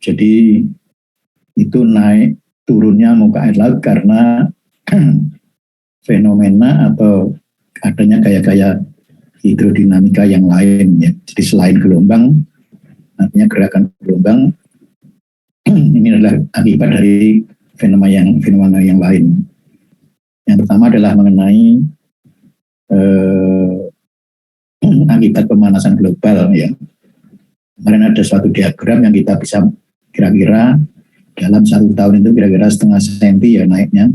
Jadi itu naik turunnya muka air laut karena fenomena atau adanya gaya-gaya hidrodinamika yang lain ya. Jadi selain gelombang, artinya gerakan gelombang ini adalah akibat dari fenomena yang lain. Yang pertama adalah mengenai akibat pemanasan global ya. Kemarin ada suatu diagram yang kita bisa kira-kira dalam 1 tahun itu kira-kira setengah senti ya naiknya,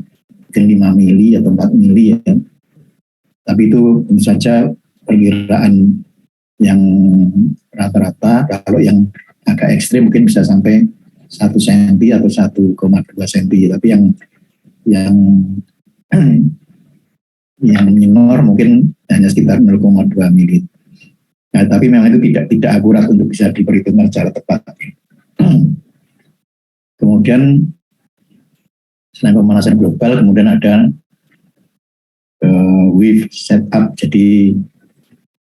mungkin 5 mili atau 4 mili ya. Tapi itu tentu saja perkiraan yang rata-rata. Kalau yang agak ekstrim mungkin bisa sampai 1 senti atau 1,2 senti. Tapi yang minor mungkin hanya sekitar 0,2 mili. Nah, tapi memang itu tidak akurat untuk bisa diperhitungkan secara tepat. Kemudian selain pemanasan global, kemudian ada wave setup. Jadi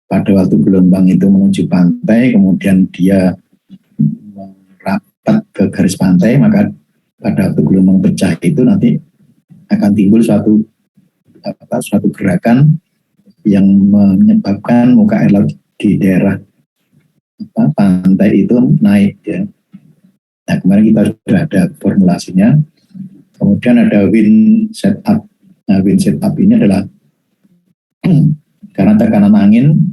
pada waktu gelombang itu menuju pantai, kemudian dia merapat ke garis pantai, maka pada waktu gelombang pecah itu nanti akan timbul suatu gerakan yang menyebabkan muka air laut di daerah pantai itu naik ya. Nah, kemarin kita sudah ada formulasinya. Kemudian ada wind setup. Nah, wind setup ini adalah karena tekanan angin,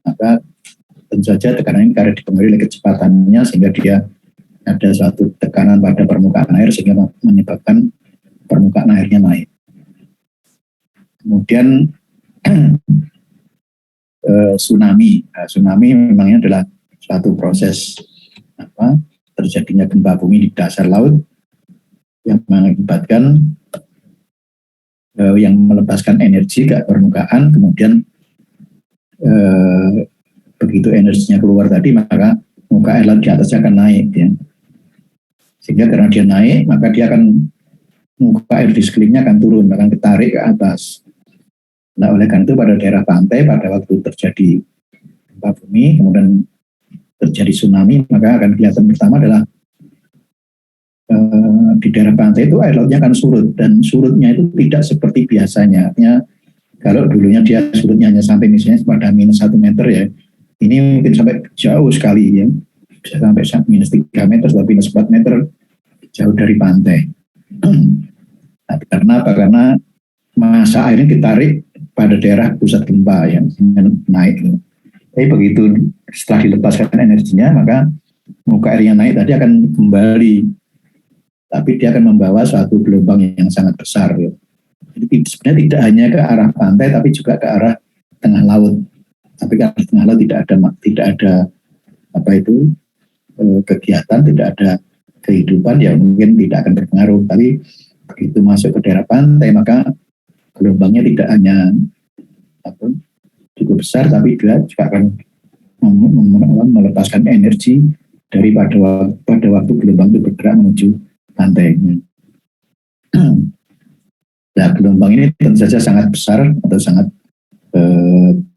maka tentu saja tekanan angin karena dipengaruhi oleh kecepatannya sehingga dia ada suatu tekanan pada permukaan air sehingga menyebabkan permukaan airnya naik. Kemudian tsunami. Nah, tsunami memangnya adalah suatu proses terjadinya gempa bumi di dasar laut yang mengakibatkan yang melepaskan energi ke permukaan, kemudian begitu energinya keluar tadi maka muka air laut di atasnya akan naik ya. Sehingga karena dia naik maka dia akan muka air di sekelilingnya akan turun, akan ketarik ke atas. Nah, oleh karena itu pada daerah pantai pada waktu terjadi gempa bumi kemudian terjadi tsunami, maka akan kelihatan pertama adalah di daerah pantai itu air lautnya akan surut, dan surutnya itu tidak seperti biasanya. Artinya kalau dulunya dia surutnya hanya sampai misalnya pada -1 meter ya, ini mungkin sampai jauh sekali ya, bisa sampai -3 meter atau -4 meter jauh dari pantai. Nah, karena apa? Karena massa airnya ditarik pada daerah pusat gempa yang naik. Tapi begitu setelah dilepaskan energinya, maka muka airnya naik tadi akan kembali. Tapi dia akan membawa suatu gelombang yang sangat besar. Ya. Jadi sebenarnya tidak hanya ke arah pantai, tapi juga ke arah tengah laut. Tapi ke arah tengah laut tidak ada kegiatan, tidak ada kehidupan, ya mungkin tidak akan berpengaruh. Tapi begitu masuk ke daerah pantai, maka gelombangnya tidak hanya cukup besar, tapi dia juga akan melepaskan energi dari pada waktu gelombang itu bergerak menuju pantai. Nah, gelombang ini tentu saja sangat besar atau sangat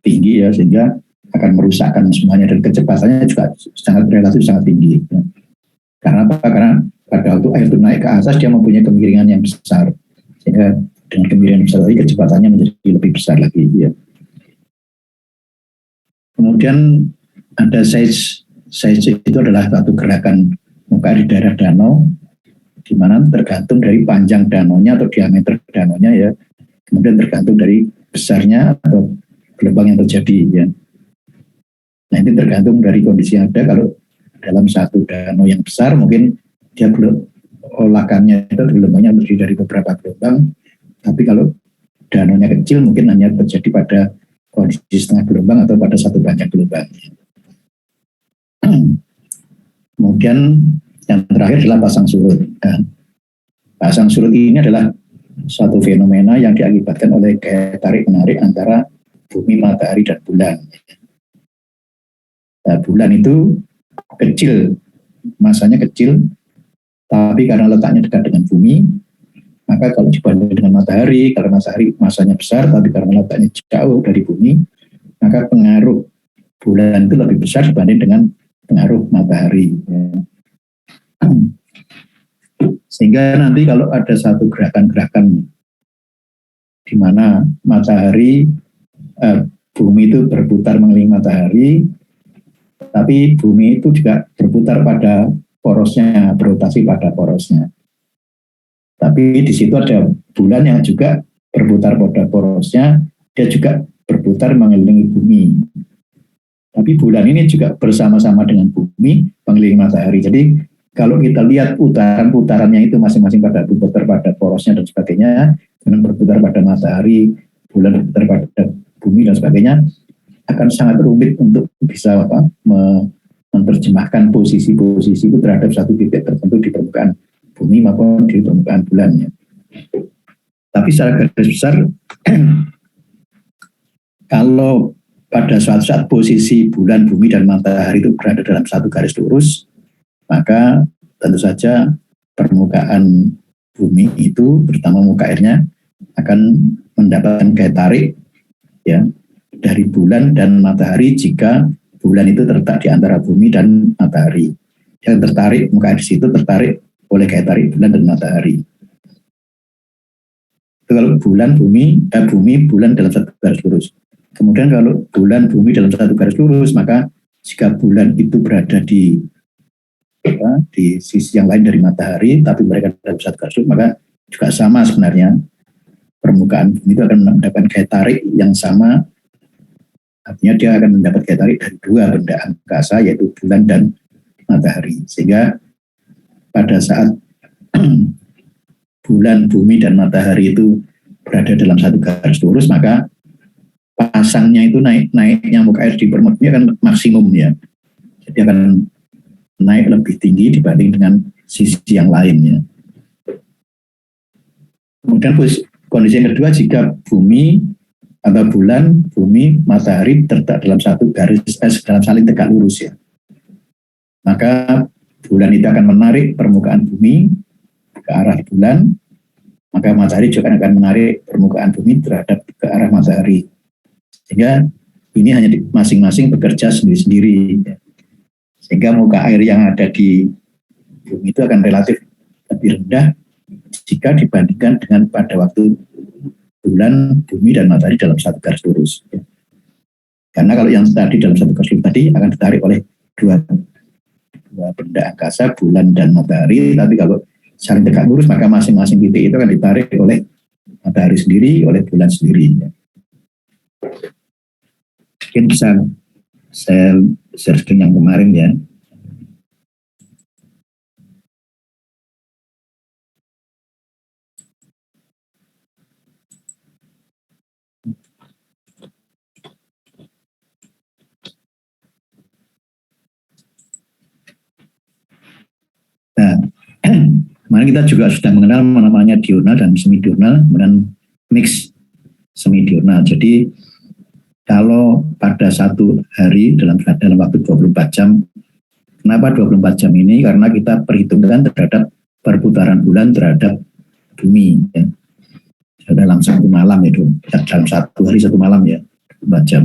tinggi ya, sehingga akan merusakkan semuanya, dan kecepatannya juga relatif sangat tinggi. Ya. Karena apa? Karena pada waktu air itu naik ke atas dia mempunyai kemiringan yang besar, sehingga dengan kemiringan besar tadi kecepatannya menjadi lebih besar lagi. Ya. Kemudian ada size itu adalah satu gerakan muka di daerah danau, di mana tergantung dari panjang danaunya atau diameter danaunya ya, kemudian tergantung dari besarnya atau gelombang yang terjadi ya. Nah, ini tergantung dari kondisi yang ada. Kalau dalam satu danau yang besar mungkin dia olakannya itu gelombangnya terdiri dari beberapa gelombang, tapi kalau danaunya kecil mungkin hanya terjadi pada kondisi setengah gelombang atau pada satu banyak gelombang. Kemudian yang terakhir adalah pasang surut. Pasang surut ini adalah suatu fenomena yang diakibatkan oleh gaya tarik-menarik antara bumi, matahari, dan bulan. Nah, bulan itu kecil, masanya kecil, tapi karena letaknya dekat dengan bumi, maka kalau dibanding dengan matahari, kalau matahari masanya besar, tapi karena letaknya jauh dari bumi, maka pengaruh bulan itu lebih besar dibanding dengan pengaruh matahari. Sehingga nanti kalau ada satu gerakan-gerakan di mana matahari, bumi itu berputar mengelilingi matahari, tapi bumi itu juga berputar pada porosnya, berotasi pada porosnya. Tapi di situ ada bulan yang juga berputar pada porosnya, dia juga berputar mengelilingi bumi. Tapi bulan ini juga bersama-sama dengan bumi mengelilingi matahari. Jadi kalau kita lihat putaran-putarannya itu masing-masing pada berputar pada porosnya dan sebagainya, dengan berputar pada matahari, bulan berputar pada bumi dan sebagainya, akan sangat rumit untuk bisa menerjemahkan posisi-posisi itu terhadap satu titik tertentu di permukaan bumi maupun di permukaan bulannya. Tapi secara garis besar, kalau pada suatu saat posisi bulan, bumi, dan matahari itu berada dalam satu garis lurus, maka tentu saja permukaan bumi itu, terutama muka airnya, akan mendapatkan gaya tarik ya, dari bulan dan matahari jika bulan itu terletak di antara bumi dan matahari. Yang tertarik, muka air di situ tertarik oleh gaya tarik bulan dan matahari. Itu kalau bulan, bumi, bulan dalam satu garis lurus. Kemudian kalau bulan, bumi dalam satu garis lurus, maka jika bulan itu berada di sisi yang lain dari matahari, tapi mereka dalam satu garis lurus, maka juga sama sebenarnya. Permukaan bumi itu akan mendapatkan gaya tarik yang sama. Artinya dia akan mendapat gaya tarik dari dua benda angkasa, yaitu bulan dan matahari. Sehingga pada saat bulan, bumi, dan matahari itu berada dalam satu garis lurus, maka pasangnya itu naiknya muka air di permukaan akan maksimum ya. Jadi akan naik lebih tinggi dibanding dengan sisi yang lainnya. Kemudian kondisi yang kedua, jika bumi atau bulan, bumi, matahari terletak dalam satu garis, dalam saling tegak lurus ya, maka bulan itu akan menarik permukaan bumi ke arah bulan, maka matahari juga akan menarik permukaan bumi terhadap ke arah matahari. Sehingga ini hanya masing-masing bekerja sendiri-sendiri. Sehingga muka air yang ada di bumi itu akan relatif lebih rendah jika dibandingkan dengan pada waktu bulan, bumi, dan matahari dalam satu garis lurus. Karena kalau yang tadi dalam satu garis lurus tadi akan ditarik oleh dua benda angkasa, bulan dan matahari, tapi kalau saling tegak lurus maka masing-masing titik itu akan ditarik oleh matahari sendiri, oleh bulan sendiri. Mungkin bisa saya share screen yang kemarin ya. Nah, kemarin kita juga sudah mengenal namanya diurnal dan semidiurnal, kemudian mix semidiurnal. Jadi kalau pada satu hari dalam waktu 24 jam, kenapa 24 jam ini? Karena kita perhitungkan terhadap perputaran bulan terhadap bumi ya. Dalam satu malam itu, dalam satu hari satu malam ya, 24 jam.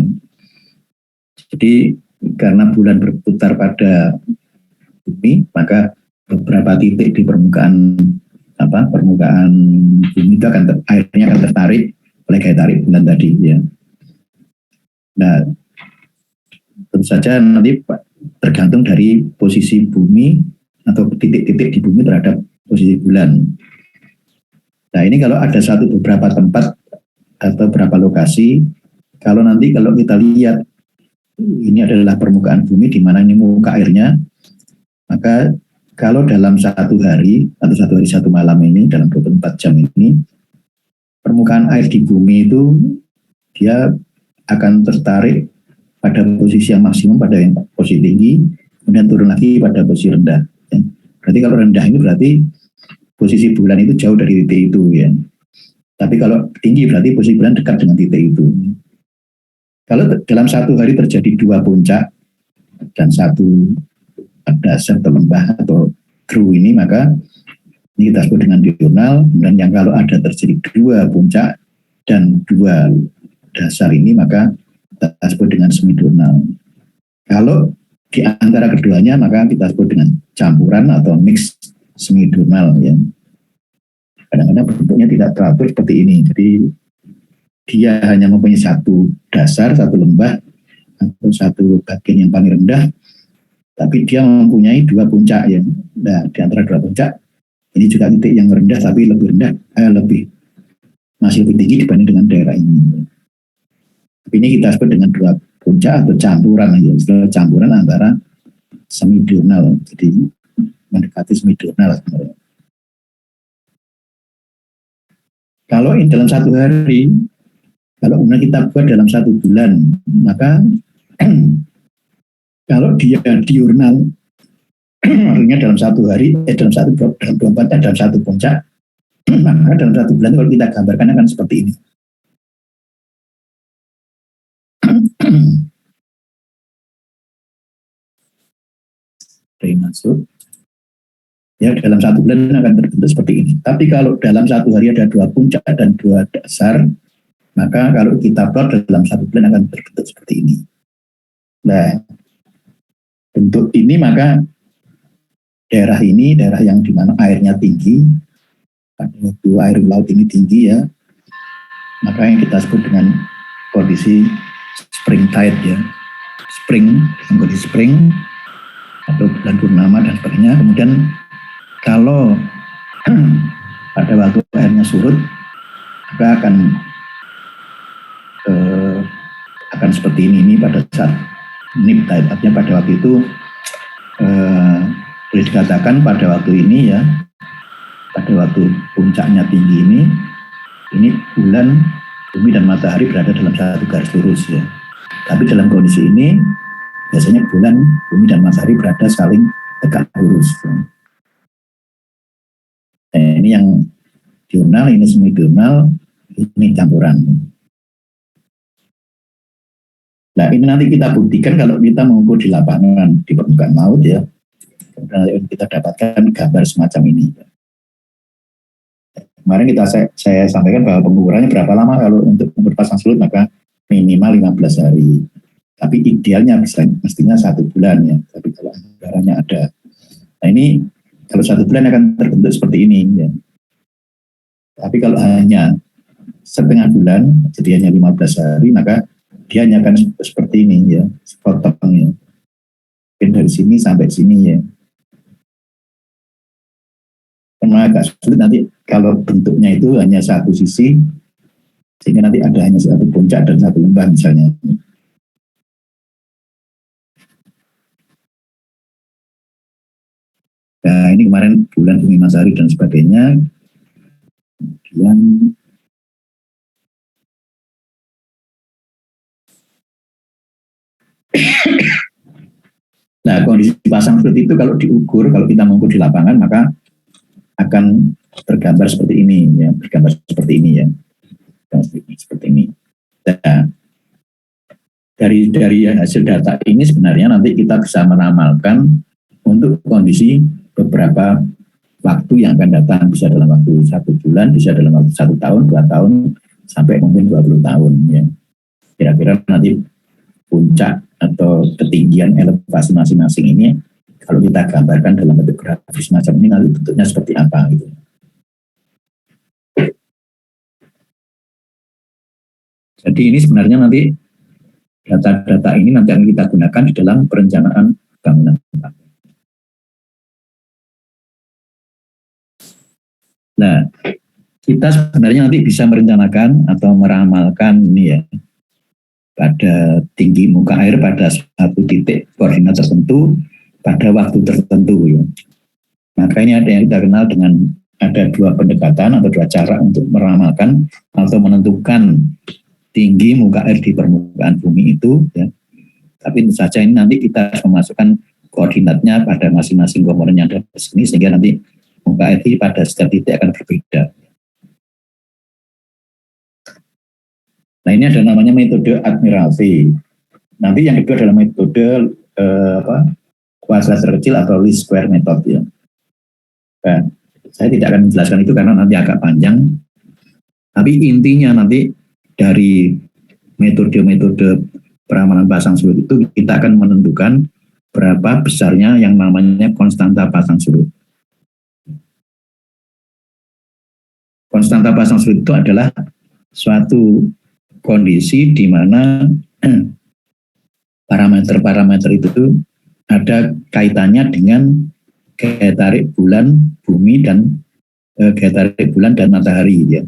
Jadi karena bulan berputar pada bumi, maka beberapa titik di permukaan bumi itu airnya akan tertarik oleh gaya tarik bulan tadi ya. Nah, tentu saja nanti tergantung dari posisi bumi atau titik-titik di bumi terhadap posisi bulan. Nah, ini kalau ada beberapa tempat atau beberapa lokasi, kalau kita lihat ini adalah permukaan bumi di mana ini muka airnya, maka kalau dalam satu hari atau satu malam ini, dalam 24 jam ini, permukaan air di bumi itu dia akan tertarik pada posisi yang maksimum, pada yang posisi tinggi, kemudian turun lagi pada posisi rendah. Ya. Berarti kalau rendah ini berarti posisi bulan itu jauh dari titik itu ya. Tapi kalau tinggi berarti posisi bulan dekat dengan titik itu. Kalau dalam satu hari terjadi dua puncak dan satu dasar atau lembah atau kru ini, maka ini kita sebut dengan diurnal. Dan yang kalau ada terjadi dua puncak dan dua dasar ini, maka kita sebut dengan semidiurnal. Kalau di antara keduanya, maka kita sebut dengan campuran atau mix semidronal ya. Kadang-kadang bentuknya tidak teratur seperti ini. Jadi dia hanya mempunyai satu dasar, satu lembah atau satu bagian yang paling rendah, tapi dia mempunyai dua puncak ya. Nah, di antara dua puncak ini juga titik yang rendah tapi lebih rendah, masih lebih tinggi dibanding dengan daerah ini. Tapi ini kita sebut dengan dua puncak atau campuran ya. Istilah campuran antara semidronal, jadi mendekati semidronal sebenarnya. Kalau ini dalam satu hari, kalau kemudian kita buat dalam satu bulan, maka kalau dia diurnal, artinya dalam satu hari, dalam 24 dalam satu puncak, maka dalam satu bulan kalau kita gambarkan akan seperti ini. Masuk. Ya, dalam satu bulan akan terbentuk seperti ini. Tapi kalau dalam satu hari ada dua puncak dan dua dasar, maka kalau kita plot dalam satu bulan akan terbentuk seperti ini. Nah, bentuk ini maka daerah ini daerah yang dimana airnya tinggi, pada waktu air laut ini tinggi ya, maka yang kita sebut dengan kondisi spring tide ya, spring, kondisi spring atau bulan purnama dan sebagainya. Kemudian kalau pada waktu airnya surut, maka akan seperti ini pada saat nip tide. Artinya pada waktu itu boleh dikatakan pada waktu ini ya, pada waktu puncaknya tinggi ini bulan, bumi dan matahari berada dalam satu garis lurus ya. Tapi dalam kondisi ini biasanya bulan, bumi dan matahari berada saling tegak lurus. Ini yang diurnal, ini semidronal, ini campuran. Nah, ini nanti kita buktikan kalau kita mengukur di lapangan, di permukaan laut ya. Kemudian kita dapatkan gambar semacam ini. Kemarin saya sampaikan bahwa pengukurannya berapa lama kalau untuk mengukur pasang surut, maka minimal 15 hari. Tapi idealnya mestinya 1 bulan ya. Tapi kalau anggarannya ada. Nah, ini kalau 1 bulan akan terbentuk seperti ini ya. Tapi kalau hanya setengah bulan, jadi hanya 15 hari, maka dia hanya akan seperti ini ya, sepotong ya. Mungkin dari sini sampai sini ya. Karena agak sulit nanti kalau bentuknya itu hanya satu sisi, sehingga nanti ada hanya satu puncak dan satu lembah misalnya. Nah, ini kemarin bulan bumi matahari dan sebagainya. Kemudian nah, kondisi pasang seperti itu kalau diukur, kalau kita mengukur di lapangan, maka akan tergambar seperti ini ya, tergambar seperti ini ya. Seperti ini. Nah, dari hasil data ini sebenarnya nanti kita bisa meramalkan untuk kondisi beberapa waktu yang akan datang, bisa dalam waktu 1 bulan, bisa dalam waktu 1 tahun, 2 tahun, sampai mungkin 20 tahun ya. Kira-kira nanti puncak atau ketinggian elevasi masing-masing ini kalau kita gambarkan dalam bentuk grafis semacam ini nanti bentuknya seperti apa gitu. Jadi ini sebenarnya nanti data-data ini nanti akan kita gunakan di dalam perencanaan bangunan. Nah, kita sebenarnya nanti bisa merencanakan atau meramalkan ini ya, pada tinggi muka air pada satu titik koordinat tertentu pada waktu tertentu ya. Maka ini ada yang kita kenal dengan ada 2 pendekatan atau 2 cara untuk meramalkan atau menentukan tinggi muka air di permukaan bumi itu ya. Tapi tentu saja ini nanti kita memasukkan koordinatnya pada masing-masing komponen yang ada di sini sehingga nanti muka air pada setiap titik akan berbeda. Nah, ini ada namanya metode Admiralty. Nanti yang kedua adalah metode kuasa terkecil atau least square method ya. Nah, saya tidak akan menjelaskan itu karena nanti agak panjang. Tapi intinya nanti dari metode-metode peramalan pasang surut itu kita akan menentukan berapa besarnya yang namanya konstanta pasang surut. konstanta pasang surut itu adalah suatu kondisi di mana parameter-parameter itu ada kaitannya dengan gaya tarik bulan, bumi, dan gaya tarik bulan dan matahari. Ya.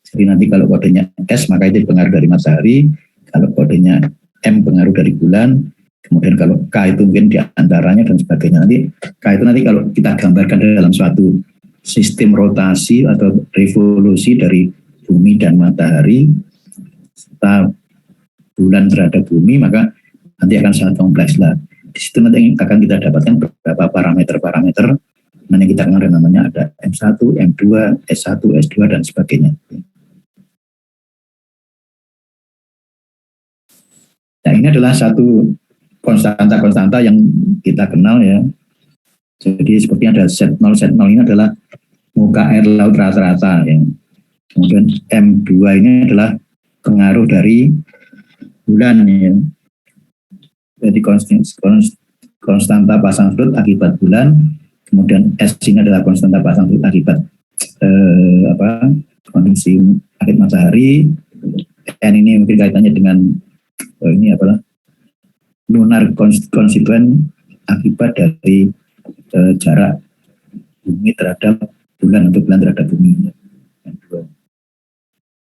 Jadi nanti kalau kodenya S maka itu pengaruh dari matahari, kalau kodenya M pengaruh dari bulan, kemudian kalau K itu mungkin diantaranya dan sebagainya. Nanti K itu nanti kalau kita gambarkan dalam suatu sistem rotasi atau revolusi dari bumi dan matahari serta bulan terhadap bumi, maka nanti akan sangat kompleks lah. Di situ nanti akan kita dapatkan beberapa parameter-parameter yang kita kenal namanya ada M1, M2, S1, S2 dan sebagainya. Nah ini adalah satu konstanta-konstanta yang kita kenal ya. Jadi sepertinya ada Z0, Z0 ini adalah muka air laut rata-rata ya. Kemudian M2 ini adalah pengaruh dari bulan ya. Jadi konstanta pasang surut akibat bulan, kemudian S ini adalah konstanta pasang surut akibat kondisi akibat matahari, N ini mungkin kaitannya dengan ini apalah lunar konstituen akibat dari jarak bumi terhadap bulan atau bulan terhadap bumi.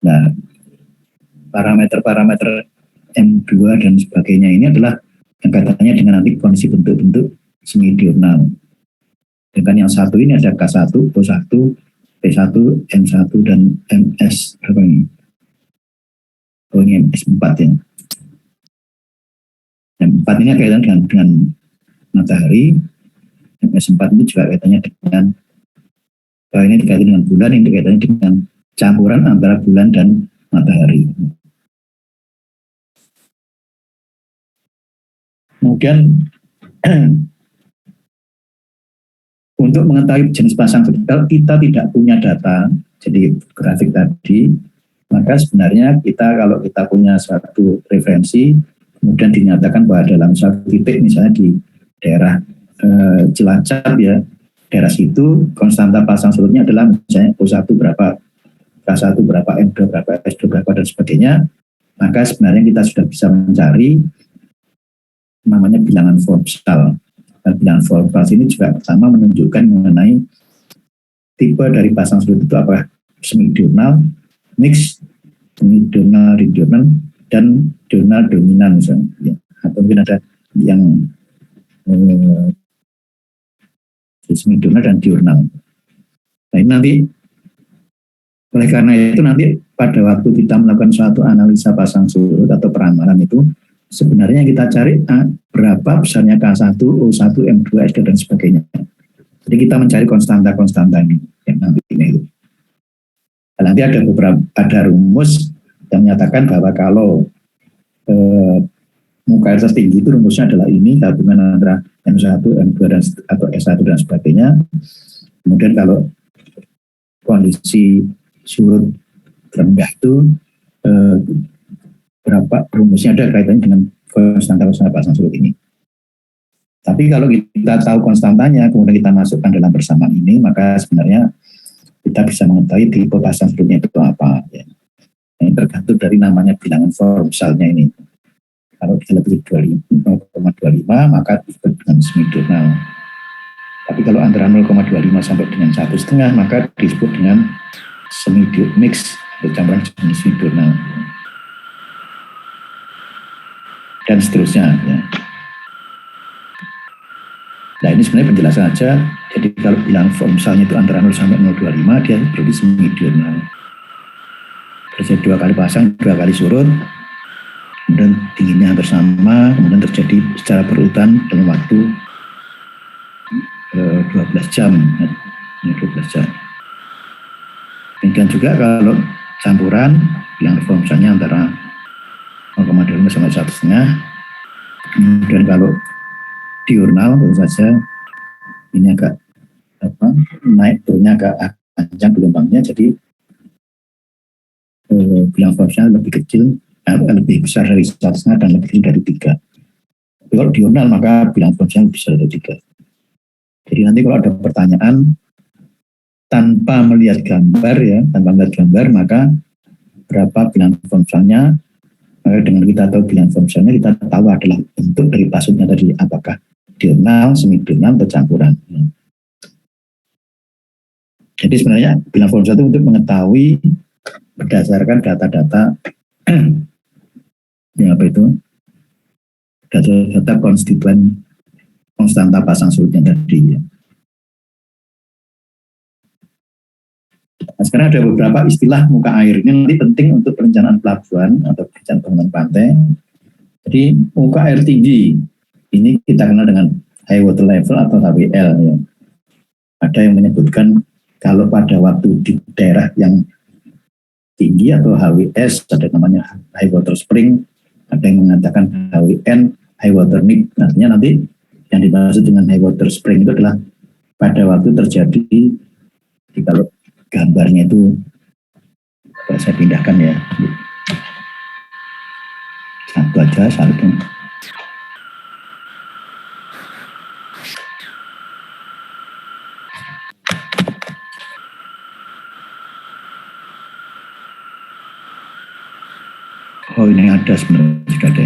Nah, parameter-parameter M2 dan sebagainya ini adalah yang kaitannya dengan nanti kondisi bentuk-bentuk semi diurnal. Dengan yang satu ini ada K1, O1, P1, M1 dan MS apa ini? Oh ini MS4 ya. M4 ini kaitannya dengan matahari. MS4 ini juga kaitannya dengan ini dikaitannya dengan bulan, ini kaitannya dengan campuran antara bulan dan matahari. Kemudian untuk mengetahui jenis pasang surut, kalau kita tidak punya data, jadi grafik tadi, maka sebenarnya kalau kita punya suatu referensi, kemudian dinyatakan bahwa dalam suatu titik, misalnya di daerah Cilacap ya, daerah situ konstanta pasang surutnya adalah misalnya O1 berapa, K1 berapa, M2 berapa, S2 berapa dan sebagainya, maka sebenarnya kita sudah bisa mencari namanya bilangan Formsal. Dan bilangan Formsal ini juga pertama menunjukkan mengenai tipe dari pasang surut itu apa, semi diurnal, mix, semi diurnal, diurnal, dan diurnal dominan misalnya. Ya. Atau mungkin ada yang semi diurnal dan diurnal. Nah ini nanti oleh karena itu nanti pada waktu kita melakukan suatu analisa pasang surut atau peramalan itu sebenarnya kita cari berapa besarnya K1, O1, M2, S2 dan sebagainya. Jadi kita mencari konstanta-konstanta ini yang nanti ini. Nah, nanti ada rumus yang menyatakan bahwa kalau muka air tertinggi itu rumusnya adalah ini, gabungan antara M1, M2 dan atau S1 dan sebagainya. Kemudian kalau kondisi surut rendah itu berapa rumusnya ada kaitannya dengan konstanta-konstanta pasang surut ini. Tapi kalau kita tahu konstantanya, kemudian kita masukkan dalam persamaan ini, maka sebenarnya kita bisa mengetahui tipe pasang surutnya itu apa. Ya. Ini tergantung dari namanya bilangan Formsalnya ini. Kalau dia lebih 0,25, maka disebut dengan semi diurnal. Tapi kalau antara 0,25 sampai dengan 1,5, maka disebut dengan semi mix atau campuran semi diurnal. Dan seterusnya ya. Nah ini sebenarnya penjelasan aja. Jadi kalau bilang Formsalnya itu antara 0 sampai 0,25 dia berarti semi diurnal. Terjadi 2 kali pasang, 2 kali surut, kemudian dinginnya hampir sama, kemudian terjadi secara berurutan dalam waktu 12 jam. 12 jam. Demikian juga kalau campuran yang Formsalnya antara 0,25 sampai 1,5. Kemudian kalau diurnal tentu saja ini agak naik turunnya agak panjang gelombangnya, jadi bilangan Formsnya lebih kecil, lebih besar dari 1,5 dan lebih kecil dari 3. Tapi kalau diurnal maka bilangan Formsnya lebih besar dari 3. Jadi nanti kalau ada pertanyaan tanpa melihat gambar ya, maka berapa bilangan Thomsonnya, maka dengan kita tahu bilangan Thomsonnya kita tahu adalah bentuk dari pasutnya tadi, apakah diurnal, semidurnal, atau campuran. Jadi sebenarnya bilangan Thomson itu untuk mengetahui berdasarkan data-data yang apa itu, data-data konstituen konstanta pasang surutnya tadi ya. Nah, sekarang ada beberapa istilah muka air. Ini nanti penting untuk perencanaan pelabuhan atau perencanaan bangunan pantai. Jadi muka air tinggi, ini kita kenal dengan high water level atau HWL. Ya. Ada yang menyebutkan kalau pada waktu di daerah yang tinggi atau HWS, ada namanya high water spring, ada yang mengatakan HWN, high water need. Artinya nanti yang dimaksud dengan high water spring itu adalah pada waktu terjadi, kalau gambarnya itu saya pindahkan ya, satu aja, satu. Oh ini ada sebenarnya, sudah ada.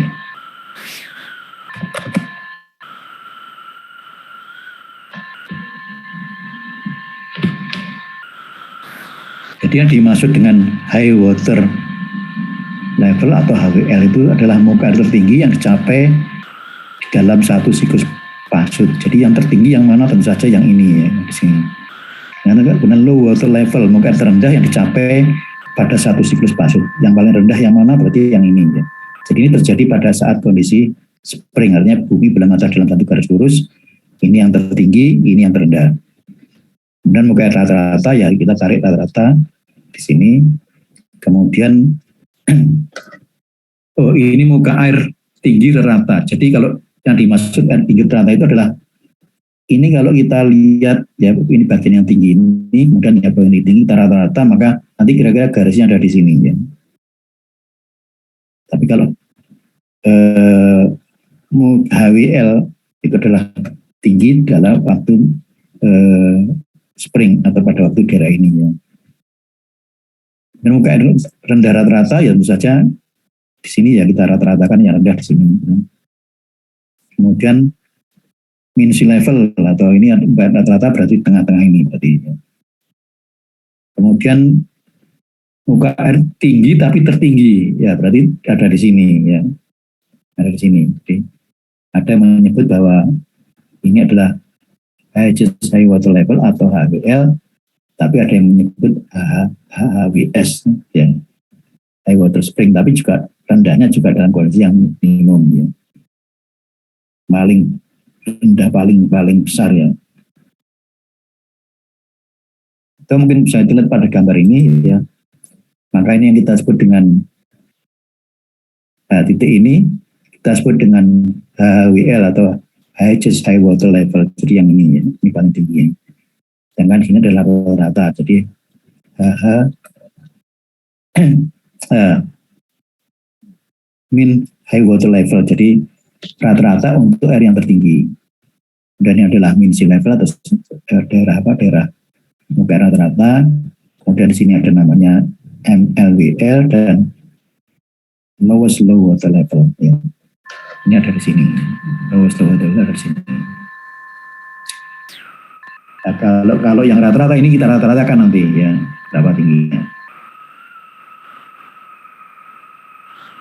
Jadi yang dimaksud dengan high water level atau HWL itu adalah muka air tertinggi yang dicapai dalam satu siklus pasut. Jadi yang tertinggi yang mana? Tentu saja yang ini ya, di sini. Yang benar low water level, muka air terendah yang dicapai pada satu siklus pasut. Yang paling rendah yang mana? Berarti yang ini ya. Jadi ini terjadi pada saat kondisi spring, artinya bumi berlatar dalam satu garis lurus. Ini yang tertinggi, ini yang terendah. Kemudian muka air rata-rata ya kita tarik rata-rata di sini. Kemudian oh ini muka air tinggi rata. Jadi kalau yang dimaksud air tinggi rata itu adalah ini kalau kita lihat ya ini bagian yang tinggi ini, kemudian ya bagian yang tinggi kita rata-rata, maka nanti kira-kira garisnya ada di sini ya. Tapi kalau HWL itu adalah tinggi dalam waktu spring atau pada waktu daerah ini ya. Dan muka air rendah rata-rata ya tentu saja di sini ya kita rata-ratakan yang rendah di sini. Kemudian mean sea level atau ini rata-rata berarti tengah-tengah ini berarti. Ya. Kemudian muka air tinggi tapi tertinggi ya berarti ada di sini ya. Ada di sini. Jadi ada yang menyebut bahwa ini adalah high water level atau HWL, tapi ada yang menyebut HWS ya, high water spring, tapi juga rendahnya juga dalam kondisi yang minimum ya. Paling rendah paling besar ya. Itu mungkin bisa dilihat pada gambar ini ya. Maka ini yang kita sebut dengan titik ini kita sebut dengan HWL atau high water level. Jadi yang ini ya, ini paling tinggi. Sedangkan sini adalah rata. Jadi mean high water level. Jadi rata-rata untuk air yang tertinggi. Dan ini adalah mean sea level atau daerah muka rata-rata. Kemudian di sini ada namanya MLWL dan lowest low water level. Ya. Ini ada di sini. Lowest low water level ada di sini. Nah, kalau yang rata-rata ini kita rata-ratakan nanti ya berapa tingginya.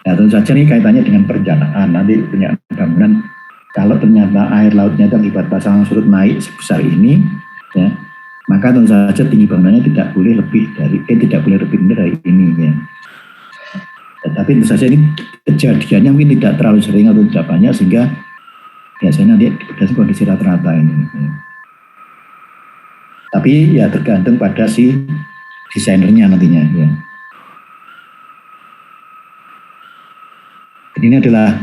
Nah tentu saja ini kaitannya dengan perencanaan nanti punya bangunan. Kalau ternyata air lautnya itu akibat pasangan surut naik sebesar ini, ya maka tentu saja tinggi bangunannya tidak boleh lebih dari ini ya. Tapi tentu saja ini kejadiannya mungkin tidak terlalu sering atau tidak banyak sehingga biasanya nanti berdasarkan kondisi rata-rata ini. Ya. Tapi ya tergantung pada si desainernya nantinya ya. Ini adalah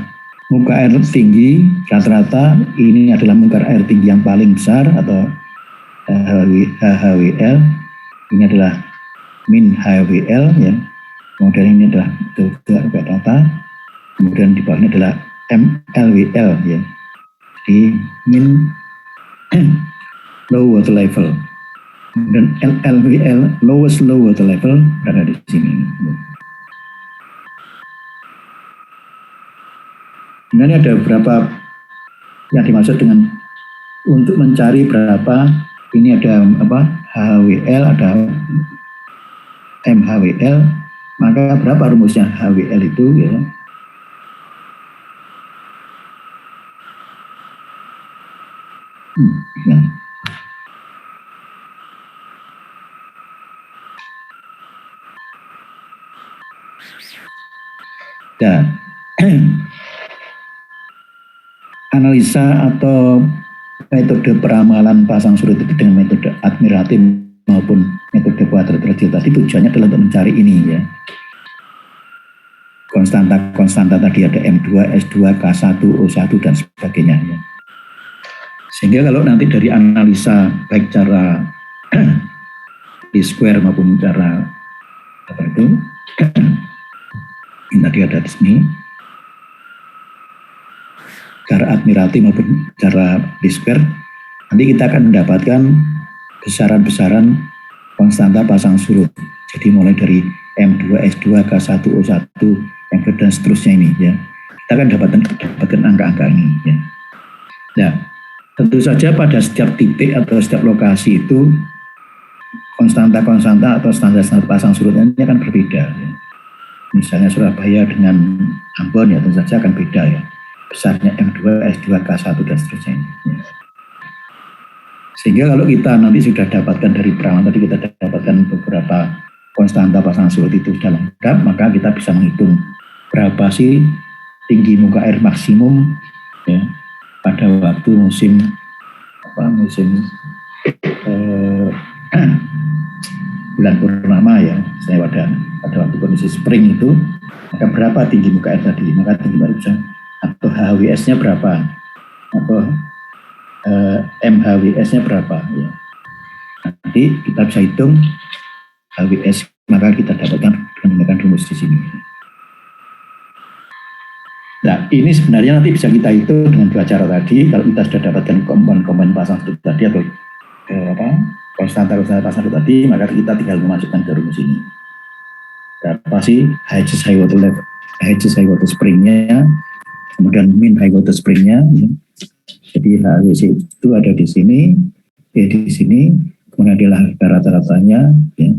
muka air tinggi rata-rata, ini adalah muka air tinggi yang paling besar atau HWL, ini adalah min HWL ya. Kemudian ini adalah rata-rata, kemudian di bawahnya adalah MLWL ya. Jadi min low water level. Dan LLWL, lowest low water level, berada di sini. Sebenarnya ada beberapa yang dimaksud dengan untuk mencari berapa, ini ada apa, HWL, ada MHWL, maka berapa rumusnya HWL itu ya. Nah. Dan analisa atau metode peramalan pasang surut itu dengan metode admiratif maupun metode kuadrat-radial tadi tujuannya adalah untuk mencari ini ya. Konstanta tadi ada M2, S2, K1, O1 dan sebagainya ya. Sehingga kalau nanti dari analisa baik cara di square maupun cara apa itu yang tadi ada di sini, cara admiratif maupun cara di square, nanti kita akan mendapatkan besaran-besaran konstanta pasang surut. Jadi mulai dari M2, S2, K1, O1, M2 dan seterusnya ini ya. Kita akan dapatkan angka-angka ini ya. Nah, tentu saja pada setiap titik atau setiap lokasi itu konstanta-konstanta atau standar-standar pasang surutnya ini akan berbeda ya. Misalnya Surabaya dengan Ambon ya tentu saja akan beda ya. Besarnya M2, S2, K1 dan seterusnya ini. Ya. Sehingga kalau kita nanti sudah dapatkan dari perawan tadi, kita dapatkan beberapa konstanta pasang surut itu sudah lengkap, maka kita bisa menghitung berapa sih tinggi muka air maksimum ya, pada waktu musim bulan purnama ya, saya pada waktu kondisi spring itu, maka berapa tinggi muka air tadi, maka tinggi muka air bisa, atau HWS-nya berapa, atau MHWS-nya berapa ya. Nanti kita bisa hitung HWS, maka kita dapatkan menggunakan rumus di sini. Nah, ini sebenarnya nanti bisa kita hitung dengan dua cara tadi. Kalau kita sudah dapatkan komponen pasang surut tadi atau konstanta pasang surut tadi, maka kita tinggal memasukkan ke rumus ini. Berapa sih HHS high water level, HHS high water spring-nya, kemudian min high water spring-nya. Ya. Jadi HWC itu ada di sini, di sini, kemudian adalah rata-ratanya, ya.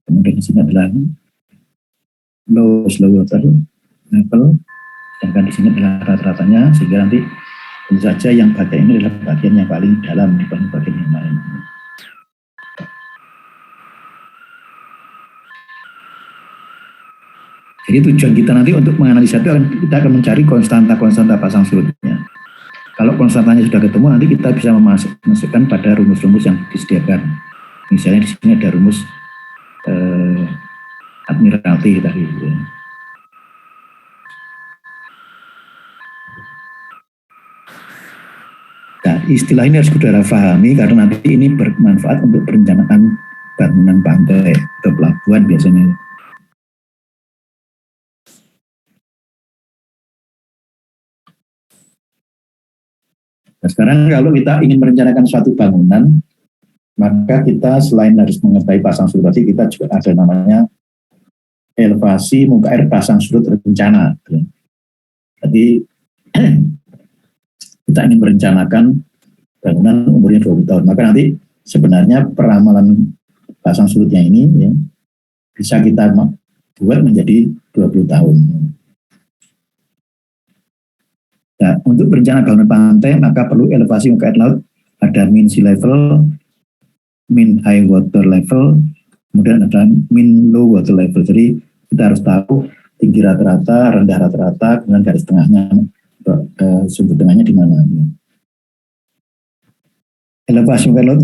Kemudian di sini adalah low water level, sedangkan di sini adalah rata-ratanya, sehingga nanti tentu saja yang bagian ini adalah bagian yang paling dalam dibanding bagian yang lain. Jadi tujuan kita nanti untuk menganalisa itu kita akan mencari konstanta pasang surutnya. Kalau konstantanya sudah ketemu, nanti kita bisa memasukkan pada rumus-rumus yang disediakan. Misalnya di sini ada rumus admiralty tadi. Ya. Nah, istilah ini harus saudara pahami karena nanti ini bermanfaat untuk perencanaan bangunan pantai atau pelabuhan biasanya. Nah, sekarang kalau kita ingin merencanakan suatu bangunan, maka kita selain harus mengetahui pasang surut tadi, kita juga ada namanya elevasi muka air pasang surut rencana. Jadi kita ingin merencanakan bangunan umurnya 20 tahun, maka nanti sebenarnya peramalan pasang surutnya ini ya, bisa kita buat menjadi 20 tahun. Nah, untuk berencana bangunan pantai, maka perlu elevasi muka air laut, ada min sea level, min high water level, kemudian ada min low water level. Jadi kita harus tahu tinggi rata-rata, rendah rata-rata, kemudian garis tengahnya, sudut tengahnya di mana. Elevasi muka air laut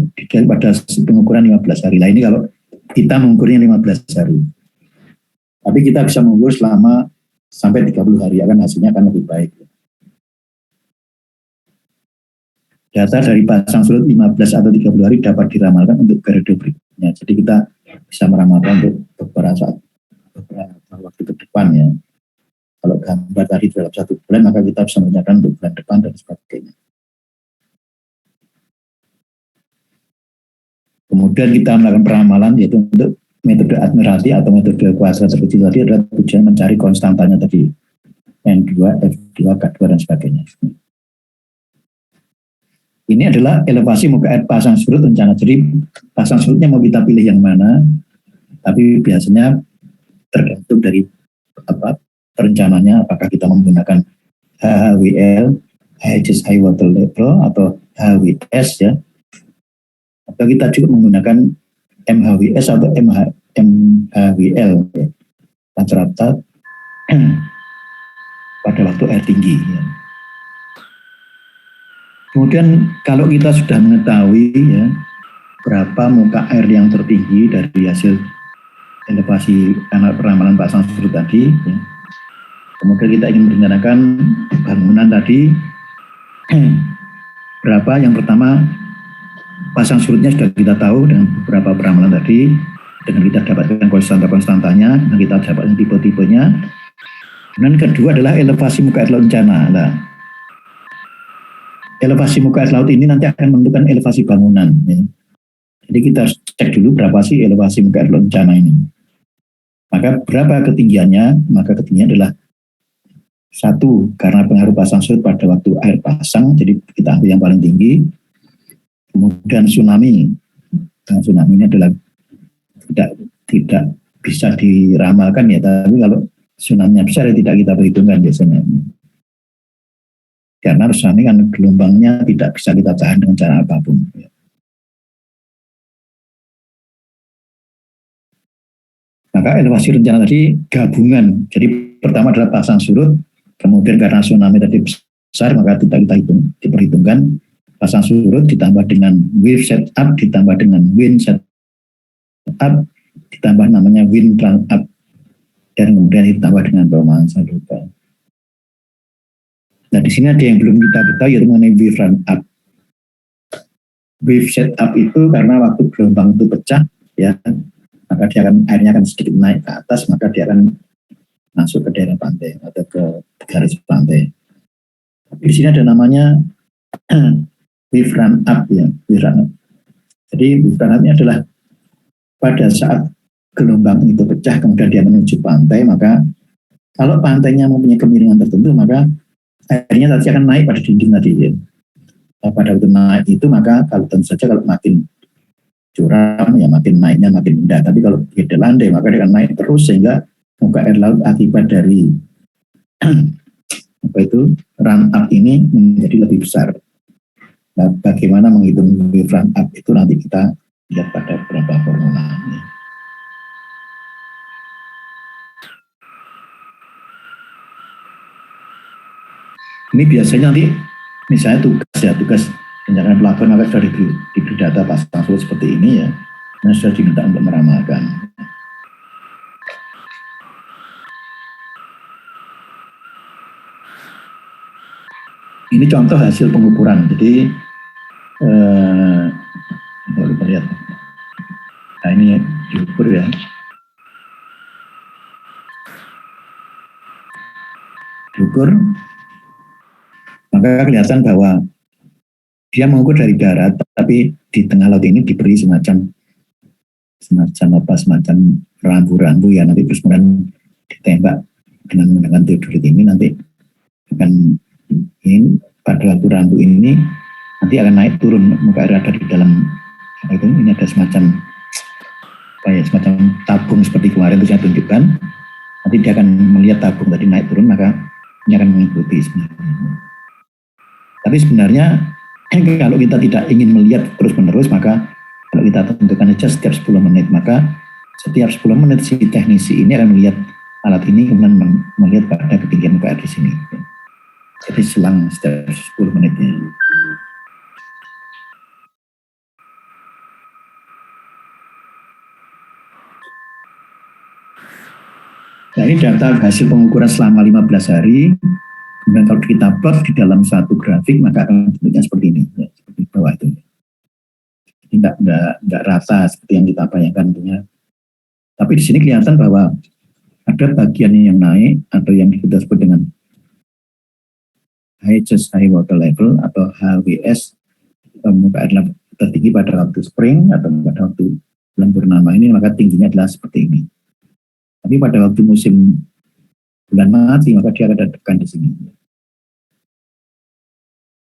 pada pengukuran 15 hari. Nah ini kalau kita mengukurnya 15 hari. Tapi kita bisa mengukur selama sampai 30 hari, akan hasilnya akan lebih baik. Data dari pasang surut 15 atau 30 hari dapat diramalkan untuk periode berikutnya. Jadi kita bisa meramalkan untuk beberapa waktu ke depan ya. Kalau gambar tadi dalam 1 bulan, maka kita bisa merencanakan untuk bulan depan dan sebagainya. Kemudian kita melakukan peramalan yaitu untuk metode Admiralty atau metode kuasa terkecil tadi adalah tujuan mencari konstantanya tadi N2, F2, K2 dan sebagainya. Ini adalah elevasi muka air pasang surut rencana. Jadi pasang surutnya mau kita pilih yang mana, tapi biasanya tergantung dari perencananya, apakah kita menggunakan HHWL, Hedges High Water Level atau HWS ya, atau kita juga menggunakan MHWS atau MHWL ya, rata-rata pada waktu air tinggi ya. Kemudian kalau kita sudah mengetahui ya berapa muka air yang tertinggi dari hasil elevasi karena peramalan pasang surut tadi ya. Kemudian kita ingin merencanakan bangunan tadi berapa. Yang pertama pasang surutnya sudah kita tahu dengan beberapa peramalan tadi, dengan kita dapatkan konstantanya dan kita dapatkan tipe-tipenya. Dan kedua adalah elevasi muka air laut rencana. Nah, elevasi muka air laut ini nanti akan menentukan elevasi bangunan ya. Jadi kita harus cek dulu berapa sih elevasi muka air laut rencana ini. Maka berapa ketinggiannya? Maka ketinggiannya adalah 1 karena pengaruh pasang surut pada waktu air pasang, jadi kita ambil yang paling tinggi. Kemudian tsunami. Nah, tsunami ini adalah tidak bisa diramalkan ya, tapi kalau tsunami besar ya tidak kita perhitungkan biasanya. Karena tsunami kan gelombangnya tidak bisa kita tahan dengan cara apapun. Maka elevasi rencana tadi gabungan. Jadi pertama adalah pasang surut, kemudian karena tsunami tadi besar maka tidak kita diperhitungkan. Pasang surut ditambah dengan wave setup, ditambah dengan wind setup, ditambah namanya wind run up, dan kemudian ditambah dengan pelemahan saluran. Nah di sini ada yang belum kita ketahui yaitu mengenai wave run up. Wave setup itu karena waktu gelombang itu pecah ya, maka airnya akan sedikit naik ke atas, maka dia akan masuk ke daerah pantai atau ke garis pantai. Tapi di sini ada namanya wave run up ya, wave run up. Jadi wave run up ini adalah pada saat gelombang itu pecah kemudian dia menuju pantai, maka kalau pantainya mempunyai kemiringan tertentu maka airnya tadi akan naik pada dinding tadi ya. Pada waktu naik itu maka kalau tentu saja kalau makin curam ya makin naiknya makin rendah, tapi kalau beda landai maka dia akan naik terus sehingga muka air laut akibat dari run up ini menjadi lebih besar. Nah, bagaimana menghitung wave run up itu nanti kita lihat pada beberapa formula. Ini biasanya nanti misalnya tugas rencana pelabuhan maka sudah diberi data pasang surut seperti ini ya, dan sudah diminta untuk meramalkan. Ini contoh hasil pengukuran. Jadi kalau kita lihat, nah ini diukur ya. Diukur, maka kelihatan bahwa dia mengukur dari darat, tapi di tengah laut ini diberi semacam rambu-rambu ya, nanti terus kemudian ditembak dengan menggunakan teodolit ini nanti akan ini pada waktu rambu ini nanti akan naik turun muka air ada di dalam itu. Ini ada semacam tabung seperti kemarin itu saya tunjukkan. Nanti dia akan melihat tabung tadi naik turun, maka ini akan mengikuti sebenarnya. Tapi sebenarnya kalau kita tidak ingin melihat terus-menerus, maka kalau kita tentukan saja setiap 10 menit, maka setiap 10 menit si teknisi ini akan melihat alat ini kemudian melihat pada ketinggian muka air di sini. Jadi selang setiap 10 menitnya. Nah ini data hasil pengukuran selama 15 hari. Kemudian kalau kita plot di dalam satu grafik maka akan bentuknya seperti ini, ya, seperti bawah itu. Jadi tidak rata seperti yang kita bayangkan tentunya. Tapi di sini kelihatan bahwa ada bagian yang naik atau yang kita sebut dengan Hedges High Water Level atau HWS, muka air tertinggi pada waktu spring atau pada waktu bulan purnama ini, maka tingginya adalah seperti ini. Tapi pada waktu musim bulan mati, maka dia akan tekan di sini.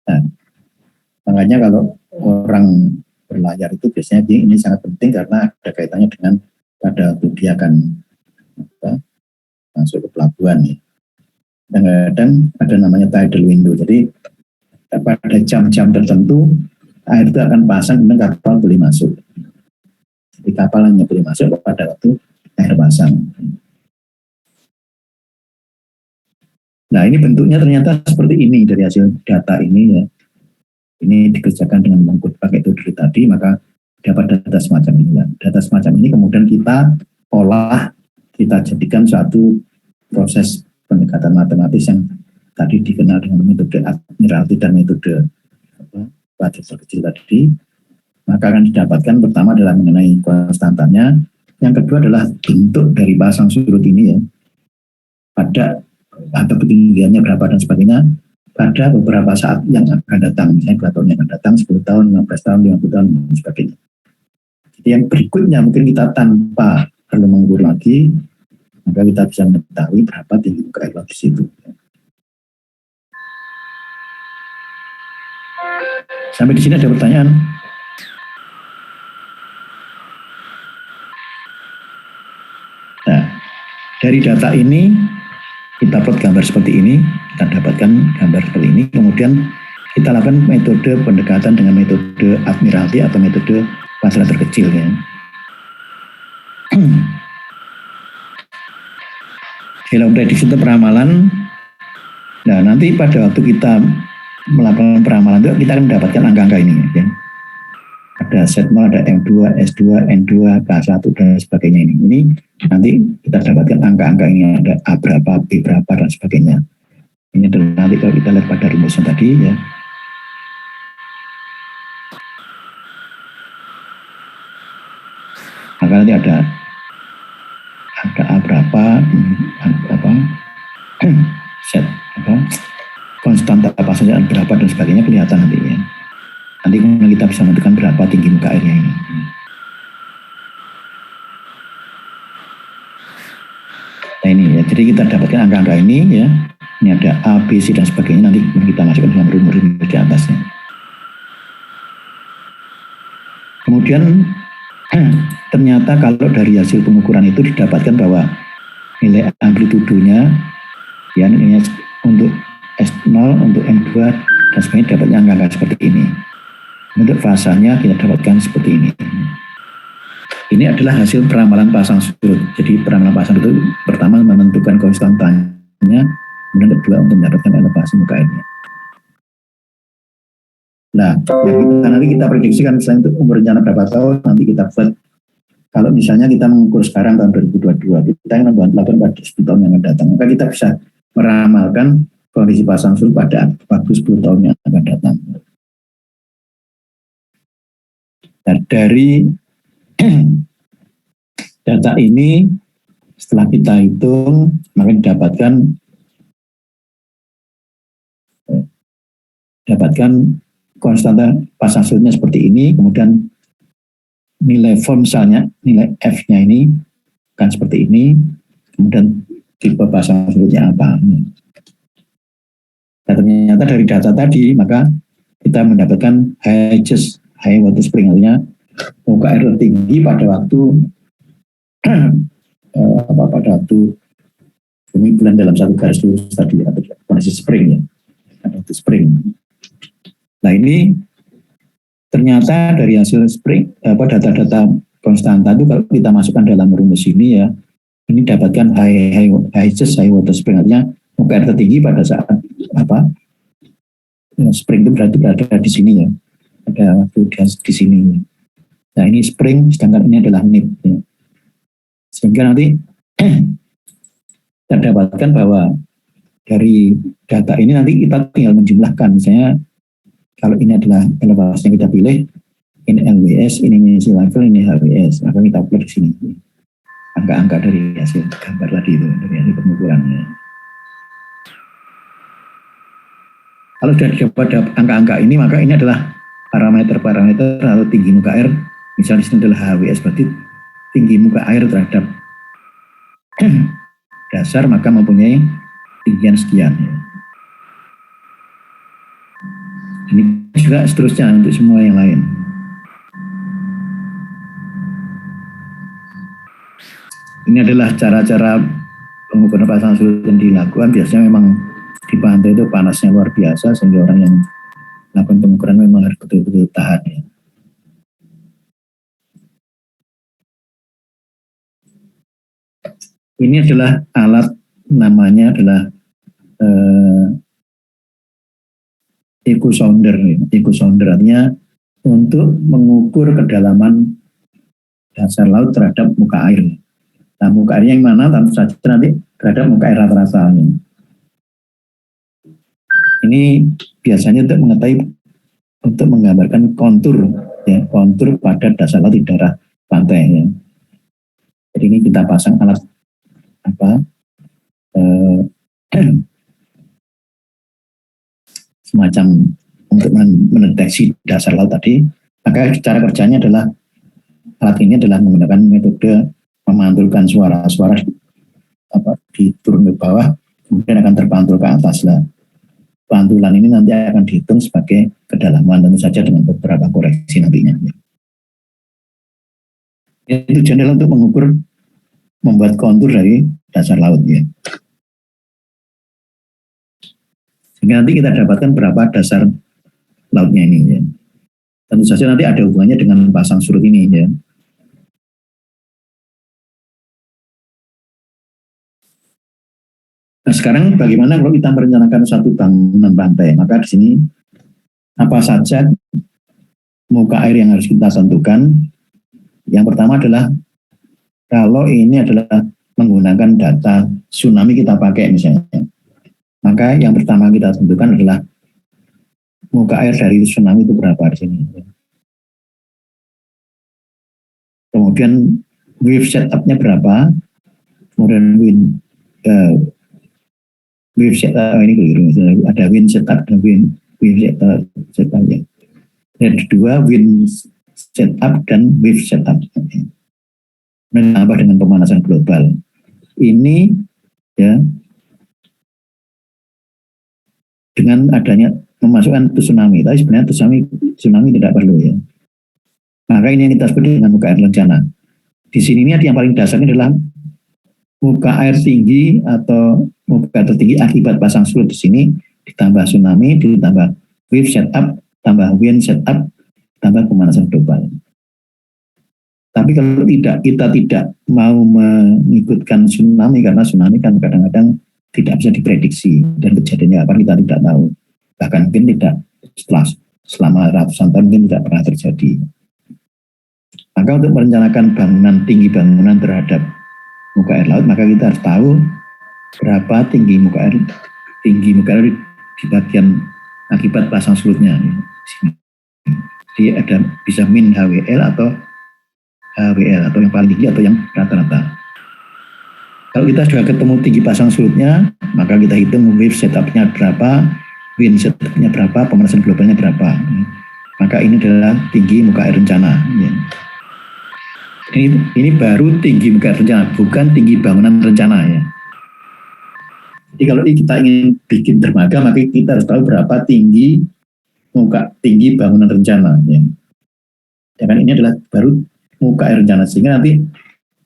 Nah, makanya kalau orang berlayar itu biasanya ini sangat penting karena ada kaitannya dengan pada waktu dia akan masuk ke pelabuhan. Ya. Kadang-kadang ada namanya tidal window. Jadi pada jam-jam tertentu air itu akan pasang dan kapal boleh masuk. Jadi kapal hanya boleh masuk pada waktu air pasang. Nah ini bentuknya ternyata seperti ini dari hasil data ini ya. Ini dikerjakan dengan menggunakan metode tadi, maka dapat data semacam ini. Data semacam ini kemudian kita olah, kita jadikan suatu proses pendekatan matematis yang tadi dikenal dengan metode Admiralty dan metode batas kecil tadi, maka akan didapatkan pertama adalah mengenai konstantanya, yang kedua adalah bentuk dari pasang surut ini ya, pada atau ketinggiannya berapa dan sebagainya pada beberapa saat yang akan datang, misalnya 2 tahun yang akan datang, 10 tahun, 15 tahun, 50 tahun, dan sebagainya. Jadi yang berikutnya mungkin kita tanpa perlu mengukur lagi, maka kita bisa mengetahui berapa tinggi muka air laut di situ. Sampai di sini ada pertanyaan? Nah, dari data ini kita plot gambar seperti ini, kita dapatkan gambar seperti ini, kemudian kita lakukan metode pendekatan dengan metode Admiralty atau metode pasang terkecil ya. Dalam prediksi itu peramalan. Nah, nanti pada waktu kita melakukan peramalan itu kita akan mendapatkan angka-angka ini ya. Ada Z0, ada M2, S2, N2, K1 dan sebagainya ini. Ini nanti kita dapatkan angka-angka ini, ada A berapa, B berapa dan sebagainya. Ini adalah nanti kalau kita lihat pada rumusnya tadi ya. Maka nanti ada A berapa, Z konstanta pasang berapa dan sebagainya kelihatan nantinya. Nanti kita bisa menentukan berapa tinggi muka airnya ini. Nah ini ya, jadi kita dapatkan angka-angka ini ya. Ini ada A, B, C dan sebagainya. Nanti kita masukkan dalam rumus-rumus di atasnya. Kemudian ternyata kalau dari hasil pengukuran itu didapatkan bahwa nilai amplitudonya ya ini untuk S0, untuk M2 dan sebagainya dapatnya angka-angka seperti ini. Untuk fasanya kita dapatkan seperti ini. Ini adalah hasil peramalan pasang surut. Jadi peramalan pasang itu pertama menentukan konstantanya, kemudian kedua untuk mendapatkan elevasi muka airnya. Nah, nanti kita prediksikan misalnya untuk umurnya berapa tahun, nanti kita buat. Kalau misalnya kita mengukur sekarang tahun 2022, kita ingin melakukan pada 10 tahun yang akan datang, maka kita bisa meramalkan kondisi pasang surut pada waktu 10 tahun yang akan datang. Nah, dari data ini setelah kita hitung maka dapatkan konstanta pasang surutnya seperti ini, kemudian nilai formsalnya, nilai F-nya ini kan seperti ini, kemudian tipe pasang surutnya apa. Nah, ternyata dari data tadi maka kita mendapatkan high water spring, artinya muka air tertinggi pada waktu pada waktu bumi bulan dalam satu garis lurus tadi atau kondisi spring ya, atau spring. Nah ini ternyata dari hasil spring data-data konstanta itu kalau kita masukkan dalam rumus ini ya, ini dapatkan high water spring, artinya muka air tertinggi pada saat spring itu berarti berada di sini ya, ada waktu di sini. Nah ini spring, sedangkan ini adalah nip ya. Sehingga nanti kita dapatkan bahwa dari data ini nanti kita tinggal menjumlahkan, misalnya kalau ini adalah elevasi yang kita pilih, ini LWS, ini initial level, ini HWS, maka kita upload di sini angka-angka dari hasil gambar tadi itu, dari hasil pengukurannya. Kalau sudah dapat angka-angka ini, maka ini adalah parameter atau tinggi muka air, misalnya di sini adalah HWS, berarti tinggi muka air terhadap dasar maka mempunyai tinggian sekian. Ini juga seterusnya untuk semua yang lain. Ini adalah cara-cara pengukuran pasang surut yang dilakukan. Biasanya memang di pantai itu panasnya luar biasa sehingga orang yang melakukan pengukuran memang harus betul-betul tahan. Ya. Ini adalah alat, namanya adalah echo sounder. Echo sounder artinya untuk mengukur kedalaman dasar laut terhadap muka air. Nah, muka airnya yang mana? Tentu saja nanti terhadap muka air rata-rata. Ini biasanya untuk mengetahui, untuk menggambarkan kontur, ya, kontur pada dasar laut di daerah pantai. Ya. Jadi ini kita pasang alat semacam untuk mendeteksi dasar laut tadi. Maka cara kerjanya adalah alat ini adalah menggunakan metode memantulkan suara-suara di turun ke bawah, kemudian akan terpantul ke atas lah. Pantulan ini nanti akan dihitung sebagai kedalaman, tentu saja dengan beberapa koreksi nantinya. Itu tujuannya untuk mengukur, membuat kontur dari dasar laut ya. Sehingga nanti kita dapatkan berapa dasar lautnya ini ya. Tentu saja nanti ada hubungannya dengan pasang surut ini ya. Nah, sekarang bagaimana kalau kita merencanakan satu bangunan pantai? Maka di sini apa saja muka air yang harus kita tentukan? Yang pertama adalah kalau ini adalah menggunakan data tsunami kita pakai misalnya, maka yang pertama kita tentukan adalah muka air dari tsunami itu berapa di sini. Kemudian wave setupnya berapa? Kemudian wave setup ini keliru, ada wind setup dan wave setup ya. Dan kedua wind setup dan wave setup. Menambah dengan pemanasan global. Ini ya dengan adanya memasukkan tsunami, tapi sebenarnya tsunami tidak perlu ya. Maka ini yang kita sebut dengan muka air lencana. Di sini ini yang paling dasarnya adalah muka air tinggi atau muka tertinggi akibat pasang surut di sini, ditambah tsunami, ditambah wave setup, tambah wind setup, tambah pemanasan global. Tapi kalau kita tidak mau mengikutkan tsunami, karena tsunami kan kadang-kadang tidak bisa diprediksi dan kejadiannya apa kita tidak tahu. Bahkan mungkin tidak selama ratusan tahun mungkin tidak pernah terjadi. Maka untuk merencanakan tinggi bangunan terhadap muka air laut, maka kita harus tahu berapa tinggi muka air di bagian akibat pasang surutnya. Jadi ada bisa min HWL atau HWL atau yang paling tinggi atau yang rata-rata. Kalau kita sudah ketemu tinggi pasang surutnya, maka kita hitung wave setupnya berapa, wind setupnya berapa, pemanasan globalnya berapa. Maka ini adalah tinggi muka air rencana. Ya. Ini baru tinggi muka air rencana, bukan tinggi bangunan rencana ya. Jadi kalau kita ingin bikin dermaga, maka kita harus tahu berapa tinggi bangunan rencana. Ya. Dan ini adalah baru muka air rencana, sehingga nanti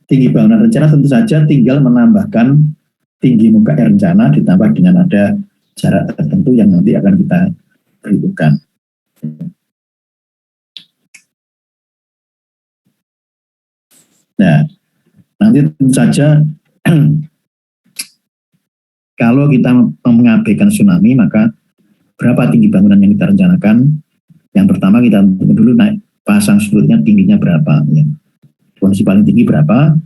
tinggi bangunan rencana tentu saja tinggal menambahkan tinggi muka air rencana ditambah dengan ada jarak tertentu yang nanti akan kita perhitungkan. Nah, nanti tentu saja kalau kita mengabaikan tsunami, maka berapa tinggi bangunan yang kita rencanakan? Yang pertama kita dulu naik pasang surutnya tingginya berapa? Ya. Kondisi paling tinggi berapa?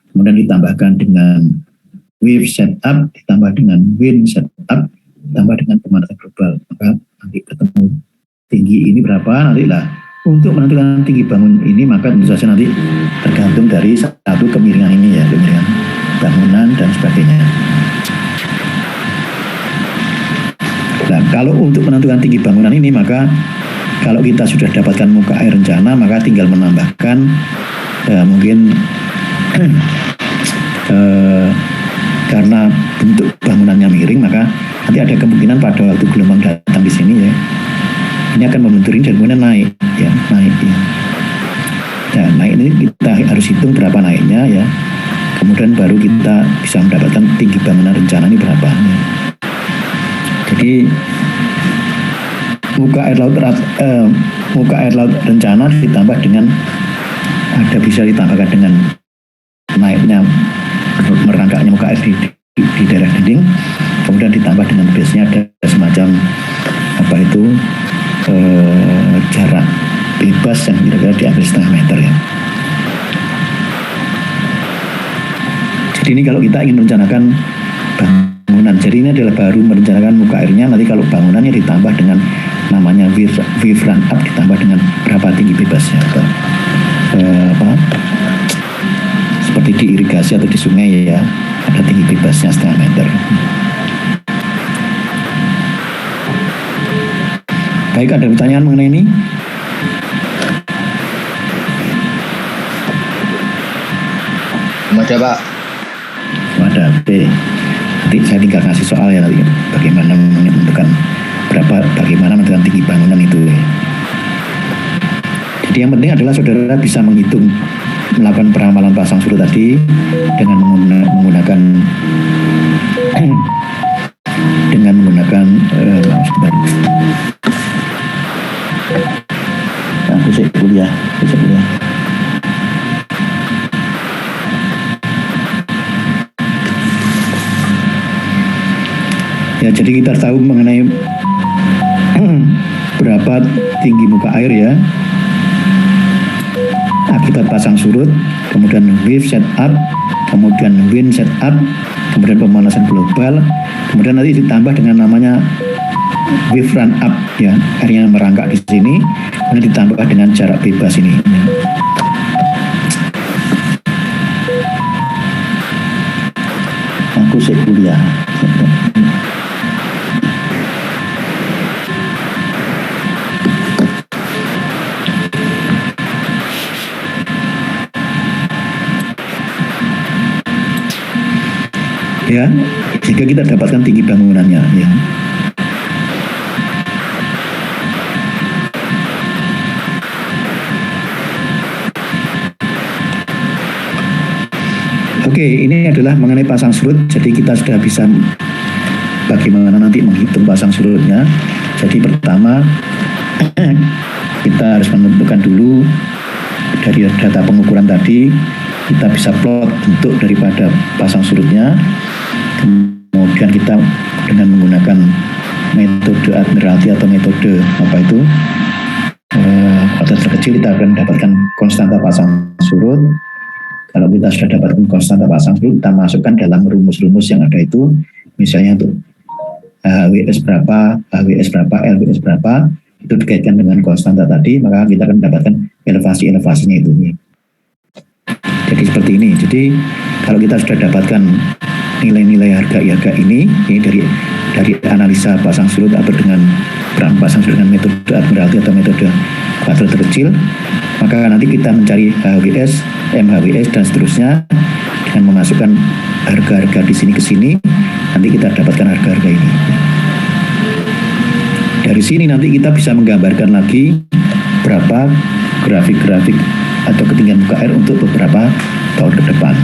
Kemudian ditambahkan dengan wave setup, ditambah dengan wind setup, ditambah dengan pemanasan global. Maka nanti ketemu tinggi ini berapa? Nanti lah. Untuk menentukan tinggi bangun ini, maka tentu saja nanti tergantung dari satu kemiringan ini ya, kemiringan bangunan dan sebagainya. Nah, kalau untuk menentukan tinggi bangunan ini, maka Kalau kita sudah dapatkan muka air rencana, maka tinggal menambahkan mungkin karena bentuk bangunannya miring, maka nanti ada kemungkinan pada waktu gelombang datang di sini ya, ini akan membentur ini dan kemudian naik ya. Nah, naik ini kita harus hitung berapa naiknya ya. Kemudian baru kita bisa mendapatkan tinggi bangunan rencana ini berapa. Ya. Jadi muka air laut rencana ditambah dengan bisa ditambahkan dengan naiknya merangkaknya muka air di daerah dinding, kemudian ditambah dengan biasanya ada semacam jarak bebas yang kira-kira diambil setengah meter ya. Jadi ini kalau kita ingin merencanakan bangunan, jadi ini adalah baru merencanakan muka airnya, nanti kalau bangunannya ditambah dengan namanya wave run up, ditambah dengan berapa tinggi bebasnya seperti di irigasi atau di sungai ya, ada tinggi bebasnya setengah meter. Baik, ada pertanyaan mengenai ini? Ada Pak. Ada. Oke. Nanti saya tinggal ngasih soal ya nanti bagaimana menentukan bagaimana menentukan tinggi bangunan itu. Jadi yang penting adalah saudara bisa melakukan peramalan pasang surut tadi dengan menggunakan besok kuliah. Ya, jadi kita tahu mengenai berapa tinggi muka air ya akibat pasang surut, kemudian wave set up, kemudian wind set up, kemudian pemanasan global, kemudian nanti ditambah dengan namanya wave run up ya, airnya merangkak di sini, kemudian ditambah dengan jarak bebas ini. Aku kuliah. Ya, jika kita dapatkan tinggi bangunannya ya. Oke, ini adalah mengenai pasang surut. Jadi kita sudah bisa bagaimana nanti menghitung pasang surutnya. Jadi pertama kita harus menentukan dulu dari data pengukuran tadi, kita bisa plot bentuk daripada pasang surutnya. Kemudian kita dengan menggunakan metode Admiralty atau metode atau terkecil, kita akan mendapatkan konstanta pasang surut. Kalau kita sudah dapatkan konstanta pasang surut, kita masukkan dalam rumus-rumus yang ada itu, misalnya untuk HWS berapa, HWS berapa, LWS berapa, itu dikaitkan dengan konstanta tadi, maka kita akan mendapatkan elevasi-elevasinya itu. Jadi seperti ini. Jadi kalau kita sudah dapatkan nilai-nilai harga ini dari analisa pasang surut atau dengan pasang surut dengan metode Admiralty atau metode kuadrat terkecil, maka nanti kita mencari HWS, MHWS dan seterusnya dengan memasukkan harga-harga di sini ke sini, nanti kita dapatkan harga-harga ini. Dari sini nanti kita bisa menggambarkan lagi berapa grafik-grafik atau ketinggian muka air untuk beberapa tahun ke depan.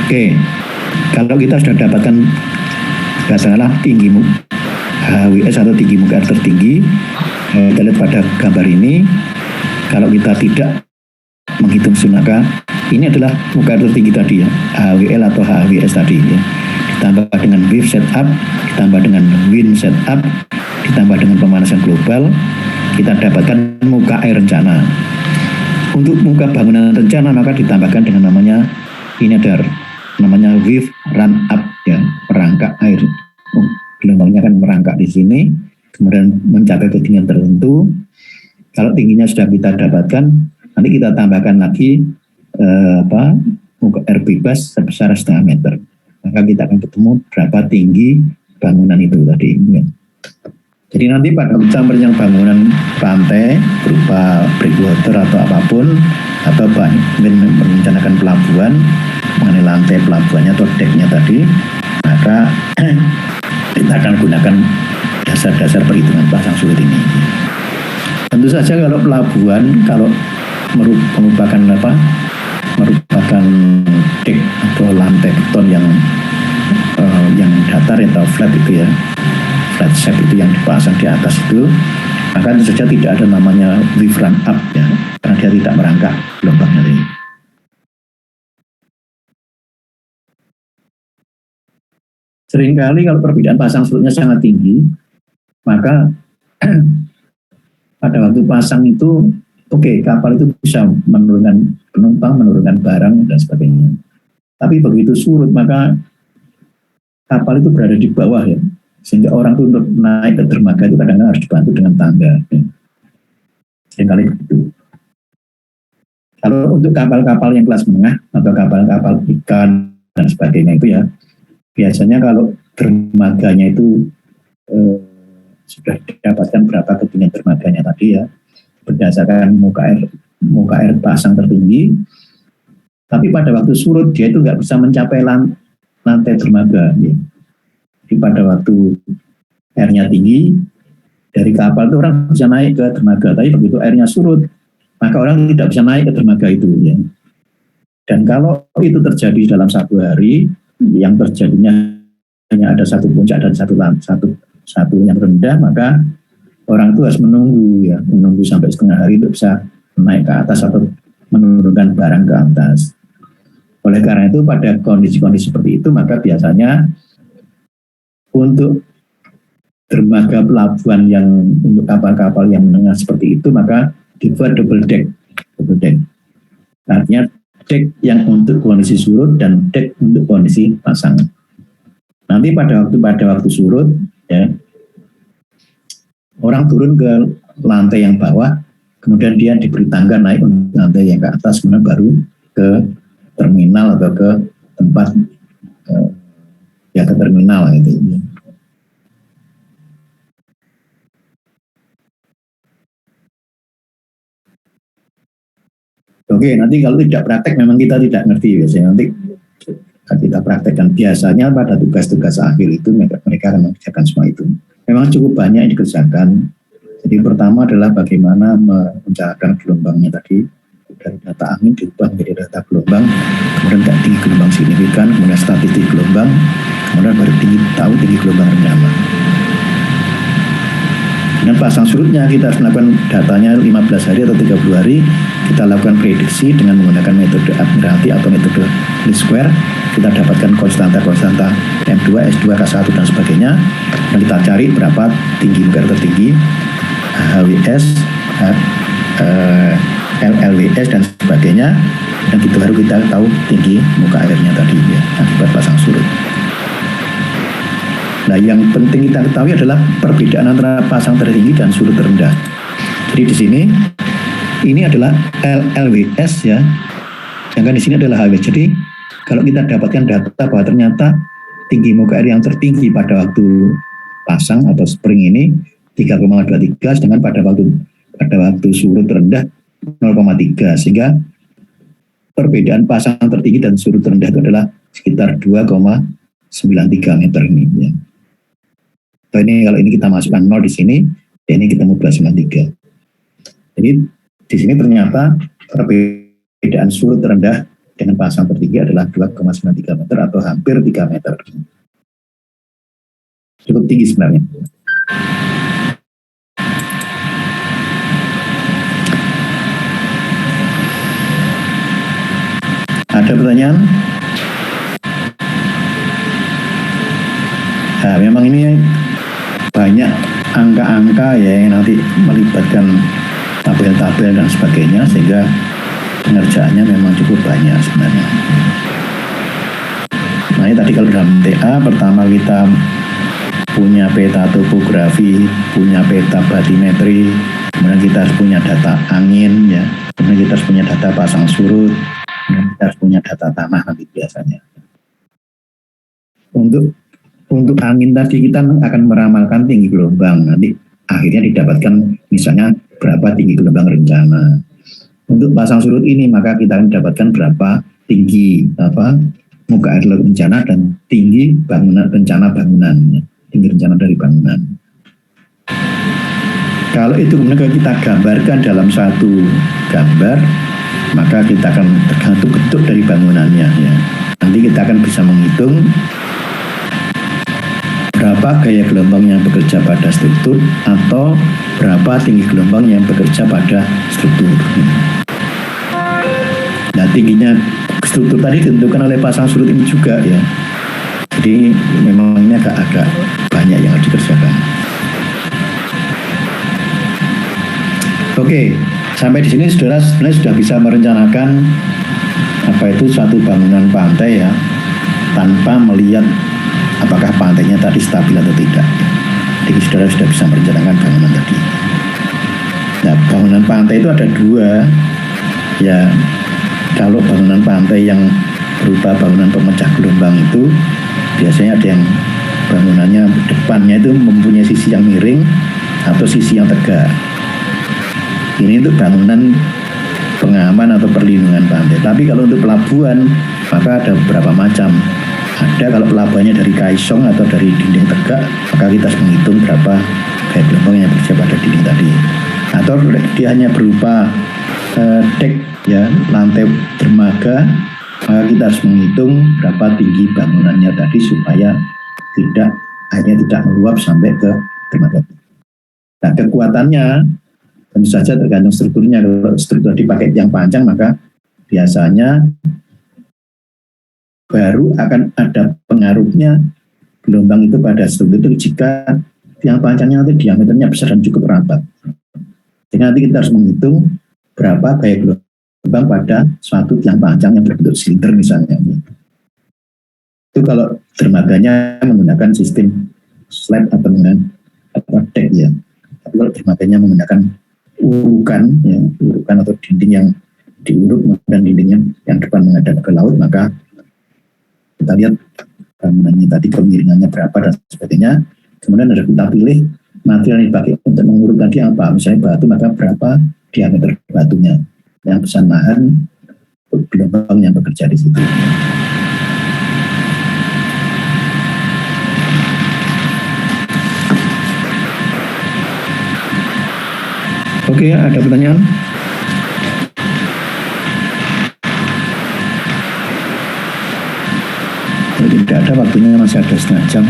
Oke, kalau kita sudah dapatkan katakanlah tinggi HWS atau tinggi muka air tertinggi, kita lihat pada gambar ini, kalau kita tidak menghitung Sunaka, ini adalah muka air tertinggi tadi ya, HWL atau HWS tadi ya, ditambah dengan wave setup, ditambah dengan wind setup, ditambah dengan pemanasan global, kita dapatkan muka air rencana. Untuk muka bangunan rencana maka ditambahkan dengan namanya, ini ada namanya wave run up ya, merangkak air. Gelombangnya kan merangkak di sini, kemudian mencapai ketinggian tertentu. Kalau tingginya sudah kita dapatkan, nanti kita tambahkan lagi muka air bebas sebesar setengah meter. maka kita akan ketemu berapa tinggi bangunan itu tadi. Jadi nanti pada yang bangunan pantai berupa breakwater atau apapun, atau merencanakan pelabuhan mengenai lantai pelabuhannya atau decknya tadi, maka kita akan gunakan dasar-dasar perhitungan pasang surut ini. Tentu saja kalau pelabuhan, kalau merupakan deck atau lantai beton yang datar atau flat itu ya, flat shape itu yang dipasang di atas itu, maka tentu saja tidak ada namanya wave run up ya, karena dia tidak merangkak gelombangnya ini. Seringkali kalau perbedaan pasang surutnya sangat tinggi, maka pada waktu pasang itu kapal itu bisa menurunkan penumpang, menurunkan barang dan sebagainya. Tapi begitu surut maka kapal itu berada di bawah ya, sehingga orang itu untuk naik ke dermaga itu kadang-kadang harus dibantu dengan tangga. Ya. Seringkali begitu. Kalau untuk kapal-kapal yang kelas menengah atau kapal-kapal ikan dan sebagainya itu ya, biasanya kalau dermaganya itu sudah didapatkan berapa ketinggian dermaganya tadi ya, berdasarkan muka air pasang tertinggi, tapi pada waktu surut dia itu nggak bisa mencapai lantai dermaga. Ya. Jadi pada waktu airnya tinggi, dari kapal itu orang bisa naik ke dermaga, tapi begitu airnya surut, maka orang tidak bisa naik ke dermaga itu. Ya. Dan kalau itu terjadi dalam satu hari, yang terjadinya hanya ada satu puncak dan satu yang rendah, maka orang itu harus menunggu sampai setengah hari untuk bisa naik ke atas atau menurunkan barang ke atas. Oleh karena itu pada kondisi-kondisi seperti itu, maka biasanya untuk dermaga pelabuhan yang untuk kapal-kapal yang menengah seperti itu, maka dibuat double deck. Artinya deck yang untuk kondisi surut dan deck untuk kondisi pasang. Nanti pada waktu surut ya, orang turun ke lantai yang bawah, kemudian dia diberi tangga naik ke lantai yang ke atas, kemudian baru ke terminal atau ke tempat ke terminal gitu. Oke, nanti kalau tidak praktek memang kita tidak ngerti biasanya. Nanti kita praktekkan. Biasanya pada tugas-tugas akhir itu mereka akan mengerjakan semua itu. Memang cukup banyak yang dikerjakan. Jadi pertama adalah bagaimana mencarakan gelombangnya tadi, dari data angin diubah menjadi data gelombang, kemudian tinggi gelombang signifikan, kemudian statistik gelombang, kemudian baru tahu tinggi gelombang rendah. Dan pasang surutnya kita harus melakukan datanya 15 hari atau 30 hari, kita lakukan prediksi dengan menggunakan metode Admiralty atau metode least square. Kita dapatkan konstanta M2, S2, K1 dan sebagainya, dan kita cari berapa tinggi muka air tertinggi, HWS, LLWS dan sebagainya, dan itu baru kita tahu tinggi muka airnya tadi ya, akibat pasang surut. Nah, yang penting kita ketahui adalah perbedaan antara pasang tertinggi dan surut terendah. Jadi di sini ini adalah LLWS ya, sedangkan di sini adalah HWS. Jadi kalau kita dapatkan data bahwa ternyata tinggi muka air yang tertinggi pada waktu pasang atau spring ini 3,23, sedangkan pada waktu surut rendah 0,3, sehingga perbedaan pasang tertinggi dan surut rendah itu adalah sekitar 2,93 meter ini ya. Ini kalau ini kita masukkan 0 di sini, ya ini ketemu 2,93. Jadi di sini ternyata perbedaan surut terendah dengan pasang tertinggi adalah 2,93 meter atau hampir 3 meter. Cukup tinggi sebenarnya. Ada pertanyaan? Nah, memang ini banyak angka-angka ya yang nanti melibatkan tabel-tabel dan sebagainya, sehingga pengerjaannya memang cukup banyak sebenarnya. Nah, ini tadi kalau dalam TA pertama kita punya peta topografi, punya peta batimetri, kemudian kita harus punya data angin ya, kemudian kita harus punya data pasang surut, kemudian kita harus punya data tanah nanti biasanya. Untuk angin tadi kita akan meramalkan tinggi gelombang. Nanti akhirnya didapatkan misalnya berapa tinggi gelombang rencana. Untuk pasang surut ini maka kita akan mendapatkan berapa tinggi muka air laut bencana dan tinggi bangunan rencana bangunan, tinggi rencana dari bangunan. Kalau itu kemudian kita gambarkan dalam satu gambar, maka kita akan tergantung bentuk dari bangunannya. Ya. Nanti kita akan bisa menghitung berapa gaya gelombang yang bekerja pada struktur atau berapa tinggi gelombang yang bekerja pada struktur. Nah, tingginya struktur tadi ditentukan oleh pasang surut ini juga ya. Jadi memang ini agak banyak yang harus dikerjakan. Oke, sampai di sini saudara sebenarnya sudah bisa merencanakan apa itu suatu bangunan pantai ya, tanpa melihat apakah pantainya tadi stabil atau tidak. Jadi saudara sudah bisa merencanakan bangunan tadi. Nah, bangunan pantai itu ada dua ya. Kalau bangunan pantai yang berupa bangunan pemecah gelombang itu biasanya ada yang bangunannya depannya itu mempunyai sisi yang miring atau sisi yang tegak. Ini untuk bangunan pengaman atau perlindungan pantai. Tapi kalau untuk pelabuhan maka ada beberapa macam. Ada kalau pelabuhannya dari kaisong atau dari dinding tegak, maka kita harus menghitung berapa gaya gelombang yang bekerja pada dinding tadi. Atau dia hanya berupa dek ya, lantai dermaga, maka kita harus menghitung berapa tinggi bangunannya tadi supaya akhirnya tidak meluap sampai ke dermaga. Nah, kekuatannya tentu saja tergantung strukturnya. Kalau struktur dipakai yang panjang maka biasanya baru akan ada pengaruhnya gelombang itu pada struktur itu jika yang panjangnya nanti diameternya besar dan cukup rapat. Jadi nanti kita harus menghitung berapa gaya gelombang pada suatu tiang panjang yang berbentuk silinder misalnya. Itu kalau dermaganya menggunakan sistem slab atau dengan deck ya. Tapi kalau dermaganya menggunakan urukan ya, urukan atau dinding yang diuruk dan dindingnya yang depan menghadap ke laut, maka kita lihat bangunannya tadi kemiringannya berapa dan sebagainya. Kemudian harus kita pilih material yang dipakai untuk menguruk tadi apa. Misalnya batu, maka berapa diameter batunya yang bisa nahan gelombang yang bekerja di situ. Oke, ada pertanyaan? Tidak ada, waktunya masih ada setengah jam.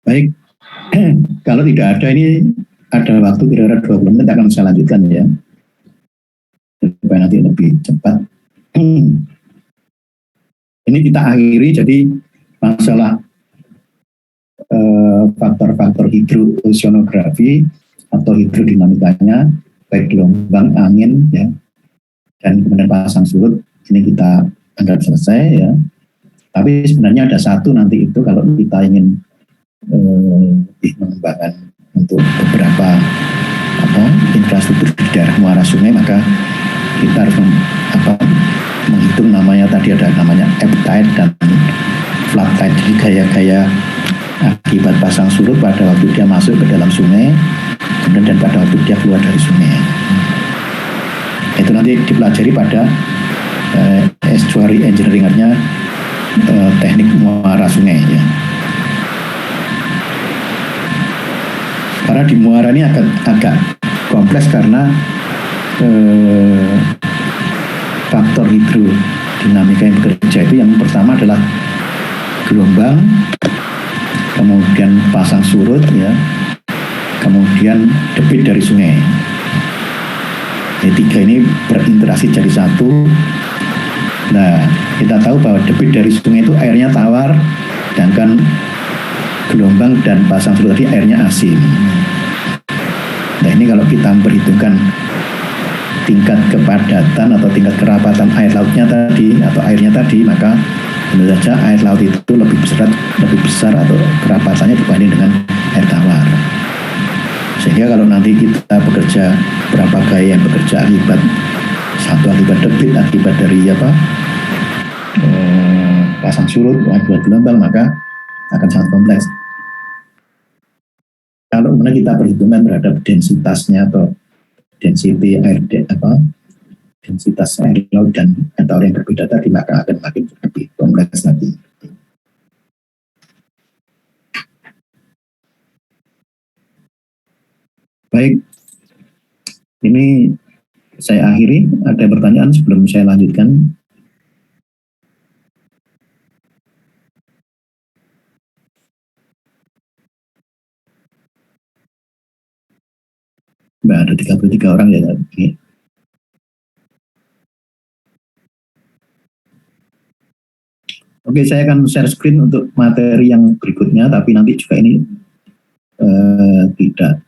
Baik, kalau tidak ada ini ada waktu kira-kira 20 menit akan saya lanjutkan ya, supaya nanti lebih cepat. Ini kita akhiri, jadi masalah faktor-faktor hidrosonografi atau hidrodinamikanya, baik gelombang, angin ya, dan kemudian pasang surut, ini kita anggap selesai ya. Tapi sebenarnya ada satu nanti itu kalau kita ingin mengembangkan untuk beberapa infrastruktur di daerah muara sungai, maka kita harus menghitung namanya tadi ada namanya ebb tide dan flood tide, jadi gaya-gaya akibat pasang surut pada waktu dia masuk ke dalam sungai kemudian dan pada waktu dia keluar dari sungai. Itu nanti dipelajari pada estuary engineering-nya teknik muara sungai ya. Karena di muara ini agak kompleks karena faktor hidrodinamika yang bekerja itu yang pertama adalah gelombang, kemudian pasang surut ya, kemudian debit dari sungai. Jadi tiga ini berinteraksi jadi satu. Nah, kita tahu bahwa debit dari sungai itu airnya tawar, sedangkan gelombang dan pasang surut tadi airnya asin. Nah ini kalau kita memperhitungkan tingkat kepadatan atau tingkat kerapatan air lautnya tadi atau airnya tadi, maka tentu saja air laut itu lebih besar atau kerapatannya dibanding dengan air tawar. Sehingga kalau nanti kita bekerja berapa gaya yang bekerja akibat debit, akibat dari pasang surut, akibat gelombang, maka akan sangat kompleks. Kalau kemudian kita perhitungan terhadap densitasnya atau densitas air laut dan atau yang berbeda tadi, maka akan makin lebih kompleks lagi. Baik, ini saya akhiri. Ada pertanyaan sebelum saya lanjutkan? Mbak, ada 33 orang ya. Oke, saya akan share screen untuk materi yang berikutnya, tapi nanti juga ini tidak,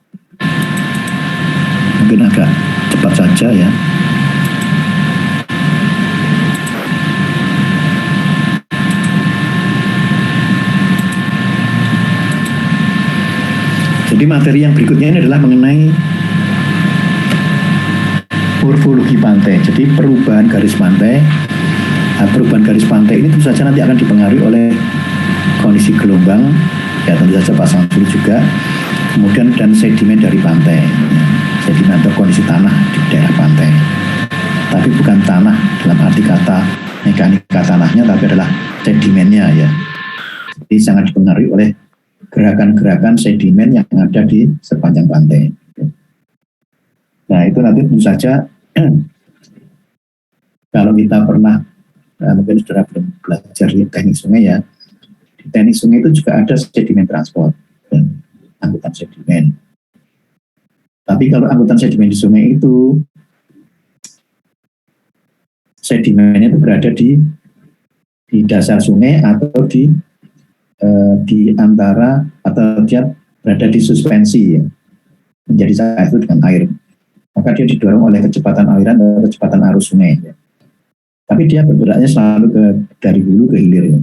mungkin agak cepat saja ya. Jadi materi yang berikutnya ini adalah mengenai morfologi pantai. Jadi perubahan garis pantai. Nah, perubahan garis pantai ini tentu saja nanti akan dipengaruhi oleh kondisi gelombang, ya tentu saja pasang surut juga, kemudian dan sedimen dari pantai, sedimen atau kondisi tanah di daerah pantai. Tapi bukan tanah dalam arti kata mekanika tanahnya, tapi adalah sedimennya ya. Jadi sangat dipengaruhi oleh gerakan-gerakan sedimen yang ada di sepanjang pantai. Nah itu nanti tentu saja kalau kita pernah mungkin saudara belum belajar di teknik sungai ya, di teknik sungai itu juga ada sedimen transport dan angkutan sedimen. Tapi kalau angkutan sedimen di sungai itu, sedimennya itu berada di dasar sungai atau di antara, atau dia berada di suspensi ya, menjadi satu dengan air. Maka dia didorong oleh kecepatan aliran atau kecepatan arus sungai ya. Tapi dia bergeraknya selalu dari hulu ke hilir ya.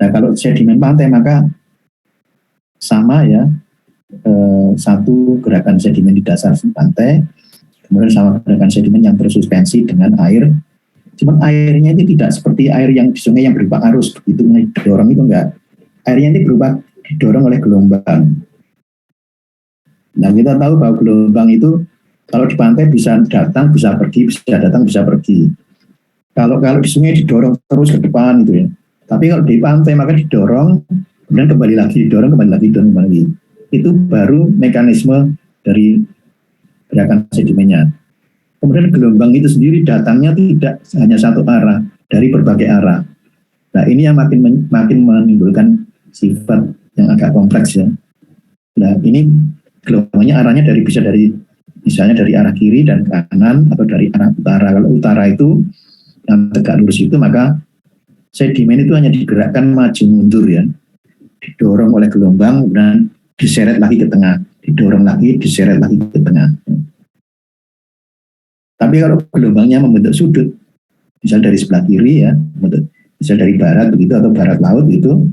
Nah kalau sedimen pantai maka sama ya, satu gerakan sedimen di dasar pantai, kemudian sama gerakan sedimen yang tersuspensi dengan air. Cuma airnya ini tidak seperti air yang di sungai yang berupa arus, begitu didorong itu enggak. Airnya ini berupa didorong oleh gelombang. Nah kita tahu bahwa gelombang itu kalau di pantai bisa datang, bisa pergi, bisa datang, bisa pergi. Kalau di sungai didorong terus ke depan gitu ya. Tapi kalau di pantai maka didorong, kemudian kembali lagi, didorong, kembali lagi, didorong, kembali lagi. Itu baru mekanisme dari gerakan sedimennya. Kemudian gelombang itu sendiri datangnya tidak hanya satu arah, dari berbagai arah. Nah ini yang makin menimbulkan sifat yang agak kompleks ya. Nah ini gelombangnya arahnya bisa dari misalnya dari arah kiri dan kanan atau dari arah utara. Kalau utara itu yang tegak lurus itu, maka sedimen itu hanya digerakkan maju mundur ya, didorong oleh gelombang dan diseret lagi ke tengah, didorong lagi, diseret lagi ke tengah. Tapi kalau gelombangnya membentuk sudut, misal dari sebelah kiri ya, misal dari barat begitu atau barat laut itu,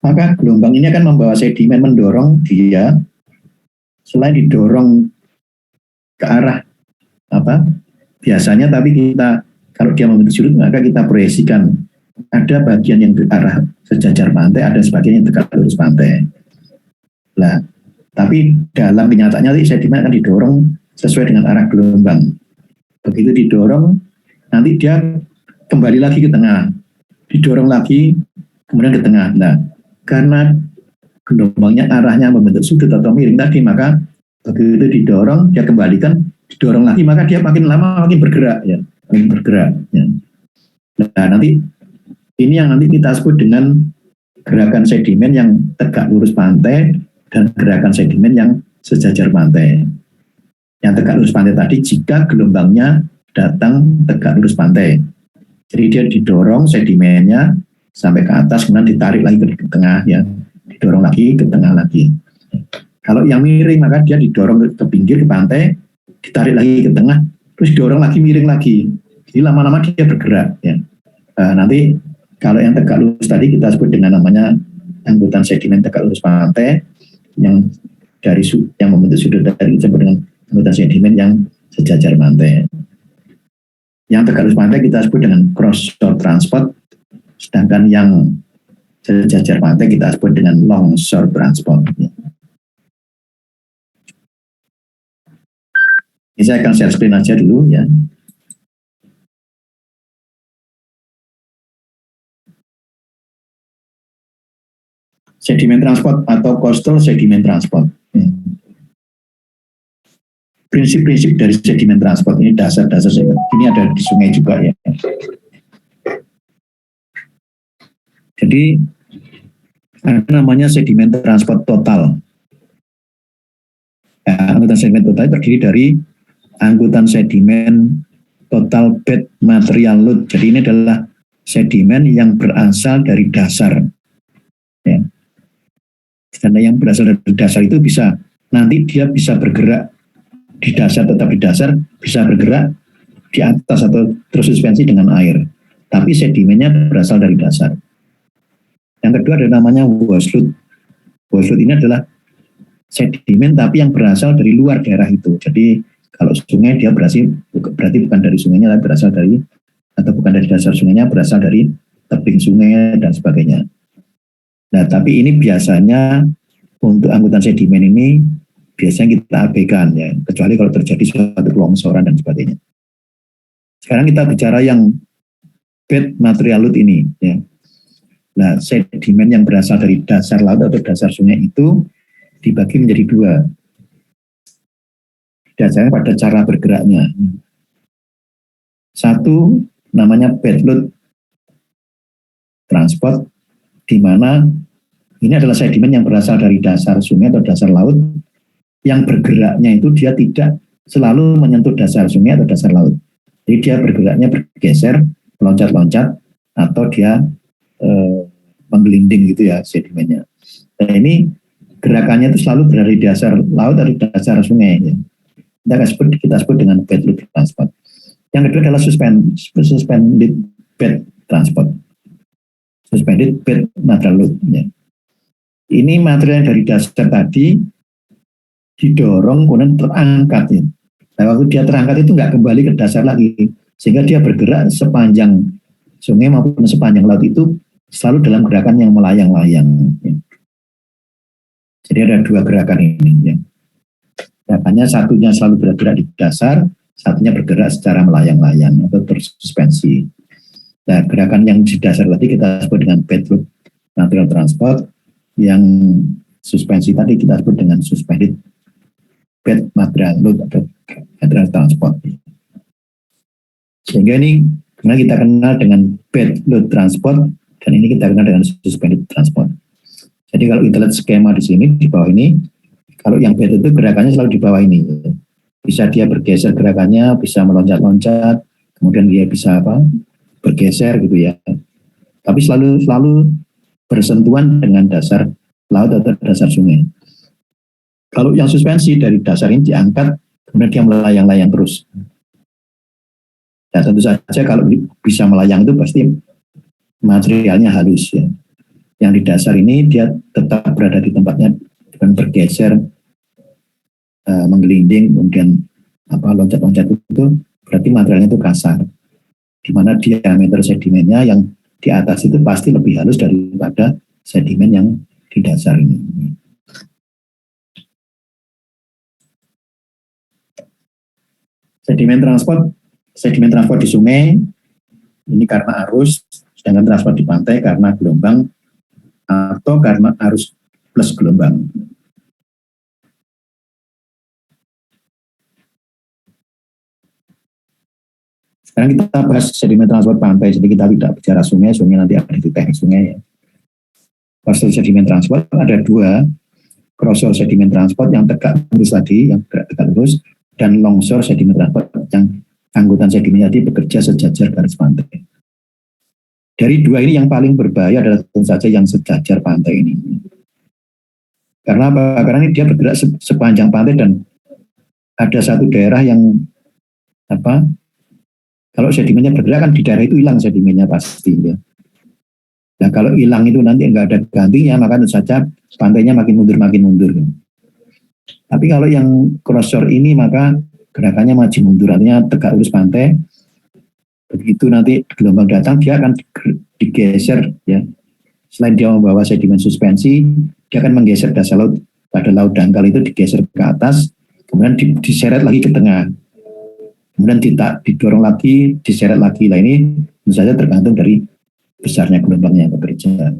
maka gelombang ini akan membawa sedimen mendorong dia, selain didorong ke arah biasanya, tapi kita kalau dia membentuk sudut maka kita proyeksikan ada bagian yang ke arah sejajar pantai, ada sebagian yang dekat lurus pantai. Nah, tapi dalam kenyataannya sedimen akan didorong sesuai dengan arah gelombang. Begitu didorong, nanti dia kembali lagi ke tengah, didorong lagi, kemudian ke tengah. Nah, karena gelombangnya arahnya membentuk sudut atau miring tadi, maka begitu didorong, dia kembalikan, didorong lagi, maka dia makin lama makin bergerak ya, makin bergerak. Ya. Nah, nanti ini yang nanti kita sebut dengan gerakan sedimen yang tegak lurus pantai dan gerakan sedimen yang sejajar pantai. Yang tegak lurus pantai tadi jika gelombangnya datang tegak lurus pantai. Jadi dia didorong sedimennya sampai ke atas, kemudian ditarik lagi ke tengah ya, didorong lagi ke tengah lagi. Kalau yang miring maka dia didorong ke pinggir ke pantai, ditarik lagi ke tengah, terus didorong lagi miring lagi. Jadi lama-lama dia bergerak. Ya. Nanti kalau yang tegak lurus tadi kita sebut dengan namanya angkutan sedimen tegak lurus pantai yang yang membentuk sudut tadi disebut dengan angkutan sedimen yang sejajar pantai. Yang tegak lurus pantai kita sebut dengan cross shore transport, sedangkan yang sejajar pantai kita sebut dengan long shore transport. Ini saya akan share screen aja dulu ya. Sedimen transport atau coastal sedimen transport. Prinsip-prinsip dari sedimen transport ini dasar-dasar ini ada di sungai juga ya. Jadi ada namanya sedimen transport total. Ya, angkutan sedimen total terdiri dari angkutan sedimen total bed material load. Jadi ini adalah sedimen yang berasal dari dasar. Ya. Karena yang berasal dari dasar itu bisa nanti dia bisa bergerak di dasar, tetap di dasar, bisa bergerak di atas atau tersuspensi dengan air. Tapi sedimennya berasal dari dasar. Yang kedua ada namanya washload. Washload ini adalah sedimen tapi yang berasal dari luar daerah itu. Jadi kalau sungai dia berarti bukan dari sungainya, tapi berasal dari, atau bukan dari dasar sungainya, berasal dari tebing sungai dan sebagainya. Nah, tapi ini biasanya untuk angkutan sedimen ini biasanya kita abaikan ya, kecuali kalau terjadi suatu longsoran dan sebagainya. Sekarang kita bicara yang bed material load ini ya. Nah, sedimen yang berasal dari dasar laut atau dasar sungai itu dibagi menjadi dua. Dasarnya pada cara bergeraknya. Satu namanya bed load transport, di mana ini adalah sedimen yang berasal dari dasar sungai atau dasar laut, yang bergeraknya itu dia tidak selalu menyentuh dasar sungai atau dasar laut. Jadi dia bergeraknya bergeser, loncat-loncat, atau dia menggelinding gitu ya sedimennya. Dan ini gerakannya itu selalu berada di dasar laut atau dasar sungai. Ya. Kita sebut dengan bed load transport. Yang kedua adalah suspended bed transport. Suspended bed material load. Ya. Ini material dari dasar tadi didorong kemudian terangkat. Ya. Nah, waktu dia terangkat itu nggak kembali ke dasar lagi, sehingga dia bergerak sepanjang sungai maupun sepanjang laut itu selalu dalam gerakan yang melayang-layang. Ya. Jadi ada dua gerakan ini. Ya. Gerakannya satunya selalu bergerak di dasar, satunya bergerak secara melayang-layang atau tersuspensi. Nah, gerakan yang di dasar tadi kita sebut dengan bed load material transport, yang suspensi tadi kita sebut dengan suspended bed material load atau material transport. Sehingga ini karena kita kenal dengan bed load transport dan ini kita kenal dengan suspended transport. Jadi kalau kita lihat skema di sini di bawah ini, kalau yang bed itu gerakannya selalu di bawah ini. Bisa dia bergeser gerakannya, bisa meloncat-loncat, kemudian dia bisa bergeser gitu ya. Tapi selalu bersentuhan dengan dasar laut atau dasar sungai. Kalau yang suspensi dari dasar ini diangkat, kemudian dia melayang-layang terus. Ya tentu saja kalau bisa melayang itu pasti materialnya halus ya. Yang di dasar ini dia tetap berada di tempatnya dan bergeser, menggelinding, kemudian loncat-loncat itu berarti materialnya itu kasar. Di mana diameter sedimennya yang di atas itu pasti lebih halus daripada sedimen yang di dasar ini. Sedimen transport di sungai ini karena arus, sedangkan transport di pantai karena gelombang atau karena arus plus gelombang. Sekarang kita bahas sedimen transport pantai, jadi kita tidak bicara sungai nanti ada di teknik sungai ya. Coastal sedimen transport ada dua, cross-shore sedimen transport yang tegak lurus tadi, yang tegak lurus, dan long-shore sedimen transport yang angkutan sedimen tadi bekerja sejajar garis pantai. Dari dua ini yang paling berbahaya adalah tentu saja yang sejajar pantai ini. Karena apa? Karena ini dia bergerak sepanjang pantai dan ada satu daerah yang apa? Kalau sedimennya bergerak kan di daerah itu hilang sedimennya pasti. Ya. Nah kalau hilang itu nanti nggak ada gantinya, maka tentu saja pantainya makin mundur. Ya. Tapi kalau yang cross shore ini maka gerakannya maju mundur, artinya tegak lurus pantai. Begitu nanti gelombang datang, dia akan digeser. Ya. Selain dia membawa sedimen suspensi, dia akan menggeser dasar laut. Pada laut dangkal itu digeser ke atas, kemudian diseret lagi ke tengah. Kemudian didorong lagi, diseret lagi. Nah ini tentu saja tergantung dari besarnya gelombang yang bekerja.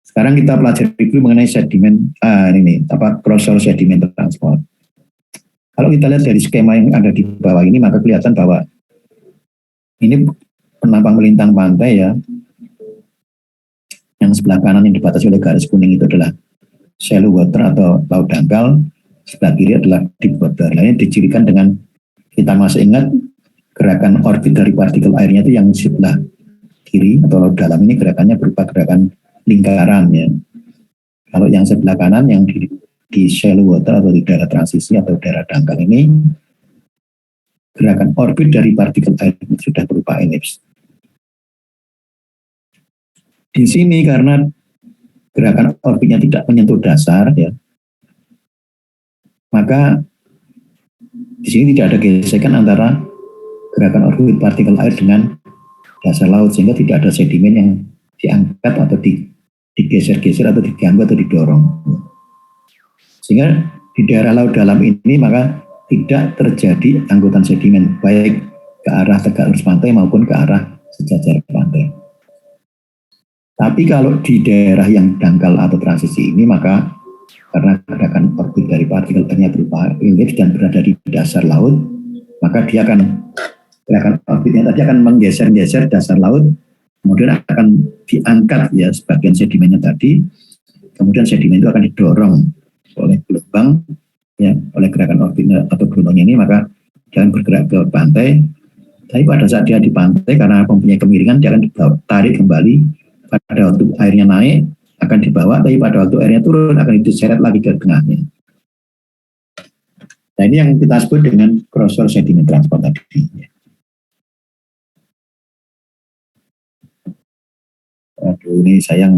Sekarang kita pelajari dulu mengenai sedimen, cross shore sedimen transport. Kalau kita lihat dari skema yang ada di bawah ini, maka kelihatan bahwa ini penampang melintang pantai ya. Yang sebelah kanan yang dibatasi oleh garis kuning itu adalah shallow water atau laut dangkal, sebelah kiri adalah deep water. Lainnya dicirikan dengan, kita masih ingat gerakan orbit dari partikel airnya itu yang sebelah kiri atau laut dalam ini gerakannya berupa gerakan lingkaran ya. Kalau yang sebelah kanan yang di shallow water atau di daerah transisi atau daerah dangkal ini, gerakan orbit dari partikel air itu sudah berupa ellipse. Di sini karena gerakan orbitnya tidak menyentuh dasar, ya, maka di sini tidak ada gesekan antara gerakan orbit partikel air dengan dasar laut, sehingga tidak ada sedimen yang diangkat atau digeser-geser atau diganggu atau didorong. Sehingga di daerah laut dalam ini maka tidak terjadi angkutan sedimen baik ke arah tegak lurus pantai maupun ke arah sejajar pantai. Tapi kalau di daerah yang dangkal atau transisi ini maka karena gerakan orbit dari partikel airnya berupa ellipse dan berada di dasar laut, maka dia akan gerakan orbitnya tadi akan menggeser-geser dasar laut, kemudian akan diangkat ya sebagian sedimennya tadi, kemudian sedimen itu akan didorong oleh gelombang ya, oleh gerakan orbitnya atau gelombangnya ini, maka dia akan bergerak ke pantai. Tapi pada saat dia di pantai karena mempunyai kemiringan, dia akan ditarik kembali. Pada waktu airnya naik akan dibawa, tapi pada waktu airnya turun akan diseret lagi ke tengahnya. Nah ini yang kita sebut dengan cross shore sedimen transport tadi. Aduh, ini saya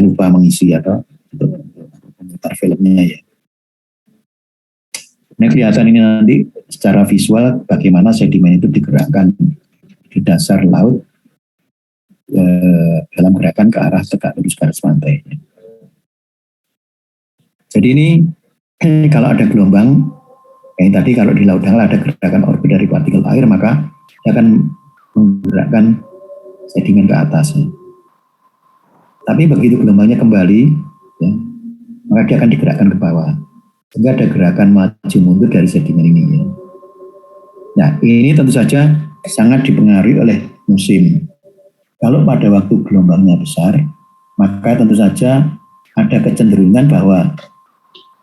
lupa mengisi atau komentar filmnya ya. Ini kelihatan ini nanti secara visual bagaimana sedimen itu digerakkan di dasar laut dalam gerakan ke arah tegak lurus garis pantai. Jadi ini kalau ada gelombang, yang tadi kalau di laut dangkal ada gerakan orbit dari partikel air, maka dia akan menggerakkan sedimen ke atas. Ya. Tapi begitu gelombangnya kembali, ya, maka dia akan digerakkan ke bawah. Sehingga ada gerakan maju mundur dari sedimen ini. Ya. Nah ini tentu saja sangat dipengaruhi oleh musim. Kalau pada waktu gelombangnya besar, maka tentu saja ada kecenderungan bahwa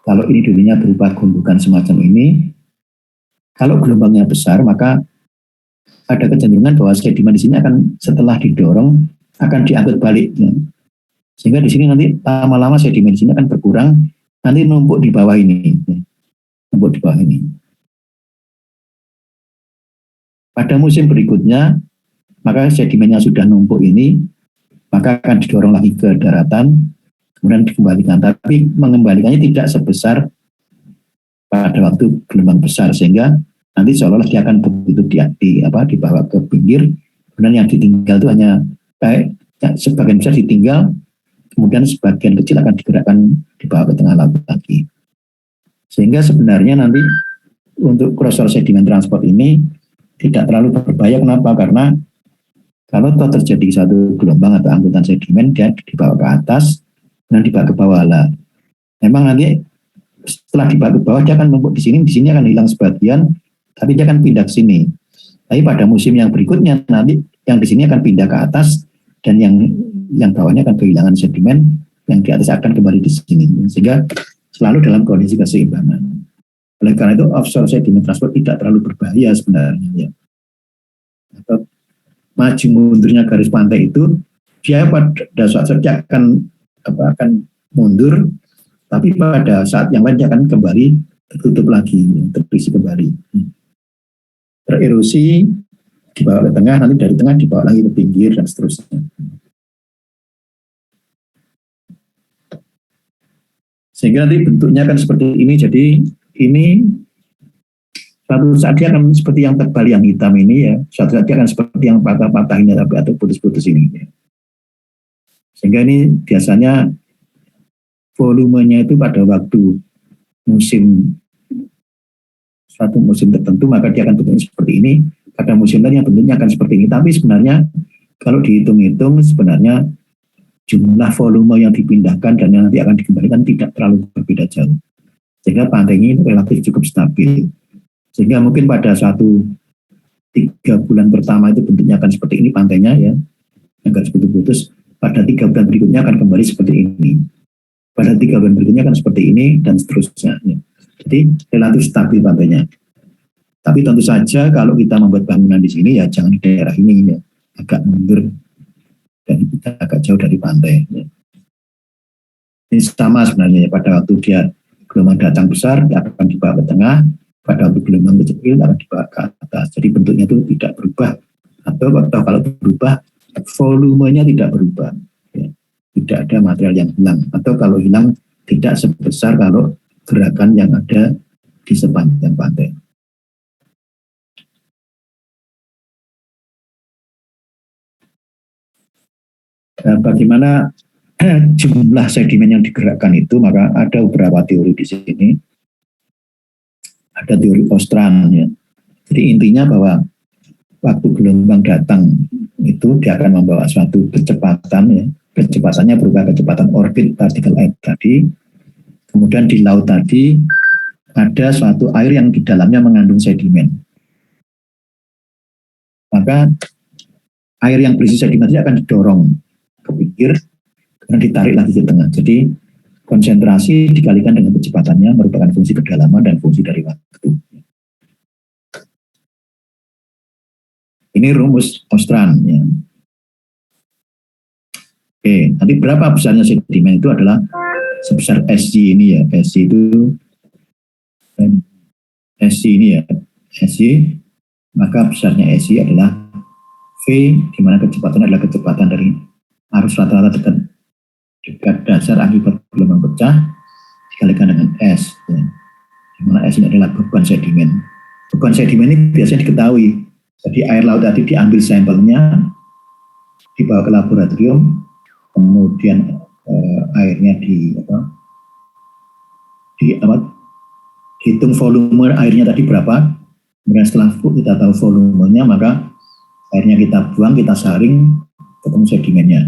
kalau ini dulunya berupa gundukan semacam ini, kalau gelombangnya besar, maka ada kecenderungan bahwa sedimen di sini akan setelah didorong akan diangkut balik. Ya. Sehingga di sini nanti lama-lama sedimen di sini akan berkurang, nanti numpuk di bawah ini. Ya. Numpuk di bawah ini. Pada musim berikutnya, maka sedimennya sudah numpuk ini, maka akan didorong lagi ke daratan, kemudian dikembalikan. Tapi mengembalikannya tidak sebesar pada waktu gelombang besar, sehingga nanti seolah-olah dia akan begitu dibawa ke pinggir, kemudian yang ditinggal itu hanya sebagian besar ditinggal, kemudian sebagian kecil akan digerakkan dibawa ke tengah laut lagi. Sehingga sebenarnya nanti untuk cross shore sedimen transport ini tidak terlalu berbahaya. Kenapa? Karena kalau terjadi satu gelombang atau angkutan sedimen, dia dibawa ke atas dan dibawa ke bawah lah. Memang nanti setelah dibawa ke bawah dia akan numpuk di sini akan hilang sebagian, tapi dia akan pindah ke sini. Tapi pada musim yang berikutnya nanti yang di sini akan pindah ke atas dan yang bawahnya akan kehilangan sedimen, yang di atas akan kembali di sini. Sehingga selalu dalam kondisi keseimbangan. Oleh karena itu offshore sedimen transport tidak terlalu berbahaya sebenarnya. Ya. Atau maju mundurnya garis pantai itu dia pada saat saja akan mundur, tapi pada saat yang lain dia akan kembali tertutup lagi, terisi kembali, tererosi, dibawa ke tengah, nanti dari tengah dibawa lagi ke pinggir dan seterusnya. Sehingga nanti bentuknya akan seperti ini. Jadi ini suatu saat dia akan seperti yang tebal yang hitam ini ya, suatu saat dia akan seperti yang patah-patah ini atau putus-putus ini ya. Sehingga ini biasanya volumenya itu pada waktu suatu musim tertentu maka dia akan bentuknya seperti ini, pada musim lain yang bentuknya akan seperti ini. Tapi sebenarnya kalau dihitung-hitung sebenarnya jumlah volume yang dipindahkan dan yang nanti akan dikembalikan tidak terlalu berbeda jauh. Sehingga pantai ini relatif cukup stabil. Sehingga mungkin pada 3 bulan pertama itu bentuknya akan seperti ini pantainya ya, yang garis putus-putus. Pada 3 bulan berikutnya akan kembali seperti ini. Pada 3 bulan berikutnya akan seperti ini dan seterusnya. Ya. Jadi relatif stabil pantainya. Tapi tentu saja kalau kita membuat bangunan di sini ya jangan di daerah ini ya, agak mundur dan kita agak jauh dari pantai. Ya. Ini sama sebenarnya ya, pada waktu dia gelombang datang besar dia akan dibawa ke tengah, pada waktu gelombang kecil akan dibawa ke atas. Jadi bentuknya itu tidak berubah, atau kalau berubah volumenya tidak berubah. Ya. Tidak ada material yang hilang, atau kalau hilang tidak sebesar kalau gerakan yang ada di sepanjang pantai. Bagaimana jumlah sedimen yang digerakkan itu, maka ada beberapa teori di sini. Ada teori Ostran ya. Jadi intinya bahwa waktu gelombang datang itu dia akan membawa suatu kecepatan ya. Kecepatannya berupa kecepatan orbit partikel air tadi. Kemudian di laut tadi ada suatu air yang di dalamnya mengandung sedimen. Maka air yang berisi sedimen itu akan didorong ke pinggir dan ditarik lagi ke tengah. Jadi konsentrasi dikalikan dengan kecepatannya merupakan fungsi kedalaman dan fungsi dari waktu. Ini rumus Ostran. Ya. Oke, nanti berapa besarnya sedimen itu adalah sebesar SG ini ya. SG ini ya. SG, maka besarnya SG adalah V, di mana kecepatannya adalah kecepatan dari arus rata-rata dekat dasar akibat gelombang pecah dikalikan dengan S. Ya. Di mana S ini adalah beban sedimen. Beban sedimen ini biasanya diketahui. Jadi air laut tadi diambil sampelnya, dibawa ke laboratorium, kemudian airnya hitung volume airnya tadi berapa. Kemudian setelah kita tahu volumenya, maka airnya kita buang, kita saring, ketemu sedimennya.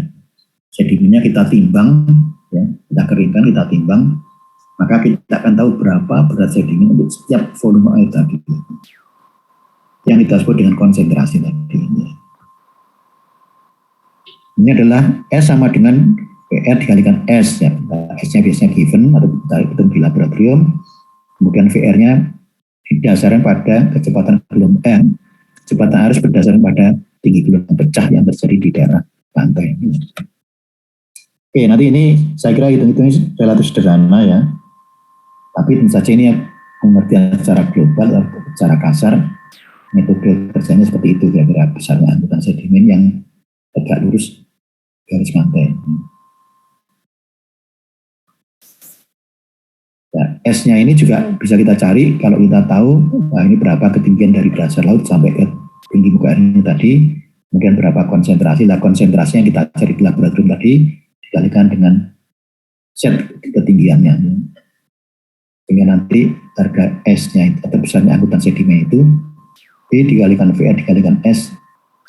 Sedimennya kita timbang, ya, kita keringkan, kita timbang, maka kita akan tahu berapa berat sedimen untuk setiap volume air tadi. Yang kita sebut dengan konsentrasi tadi. Ini adalah S sama dengan PR dikalikan S. Ya. S-nya biasanya given atau kita hitung di laboratorium. Kemudian VR-nya didasarkan pada kecepatan gelombang. Kecepatan arus berdasarkan pada tinggi gelombang pecah yang terjadi di daerah pantai. Oke, nanti ini saya kira hitung-hitungnya relatif sederhana ya. Tapi tentu saja ini pengertian secara global atau secara kasar. Metode kerjanya seperti itu, kira-kira besarnya angkutan sedimen yang tegak lurus garis pantai. Ya, S-nya ini juga bisa kita cari kalau kita tahu nah ini berapa ketinggian dari dasar laut sampai ke tinggi muka airnya tadi, kemudian berapa konsentrasi. Nah, konsentrasi yang kita cari di laboratorium tadi dikalikan dengan set ketinggiannya. Sehingga nanti harga S-nya atau besarnya angkutan sedimen itu B dikalikan VR dikalikan S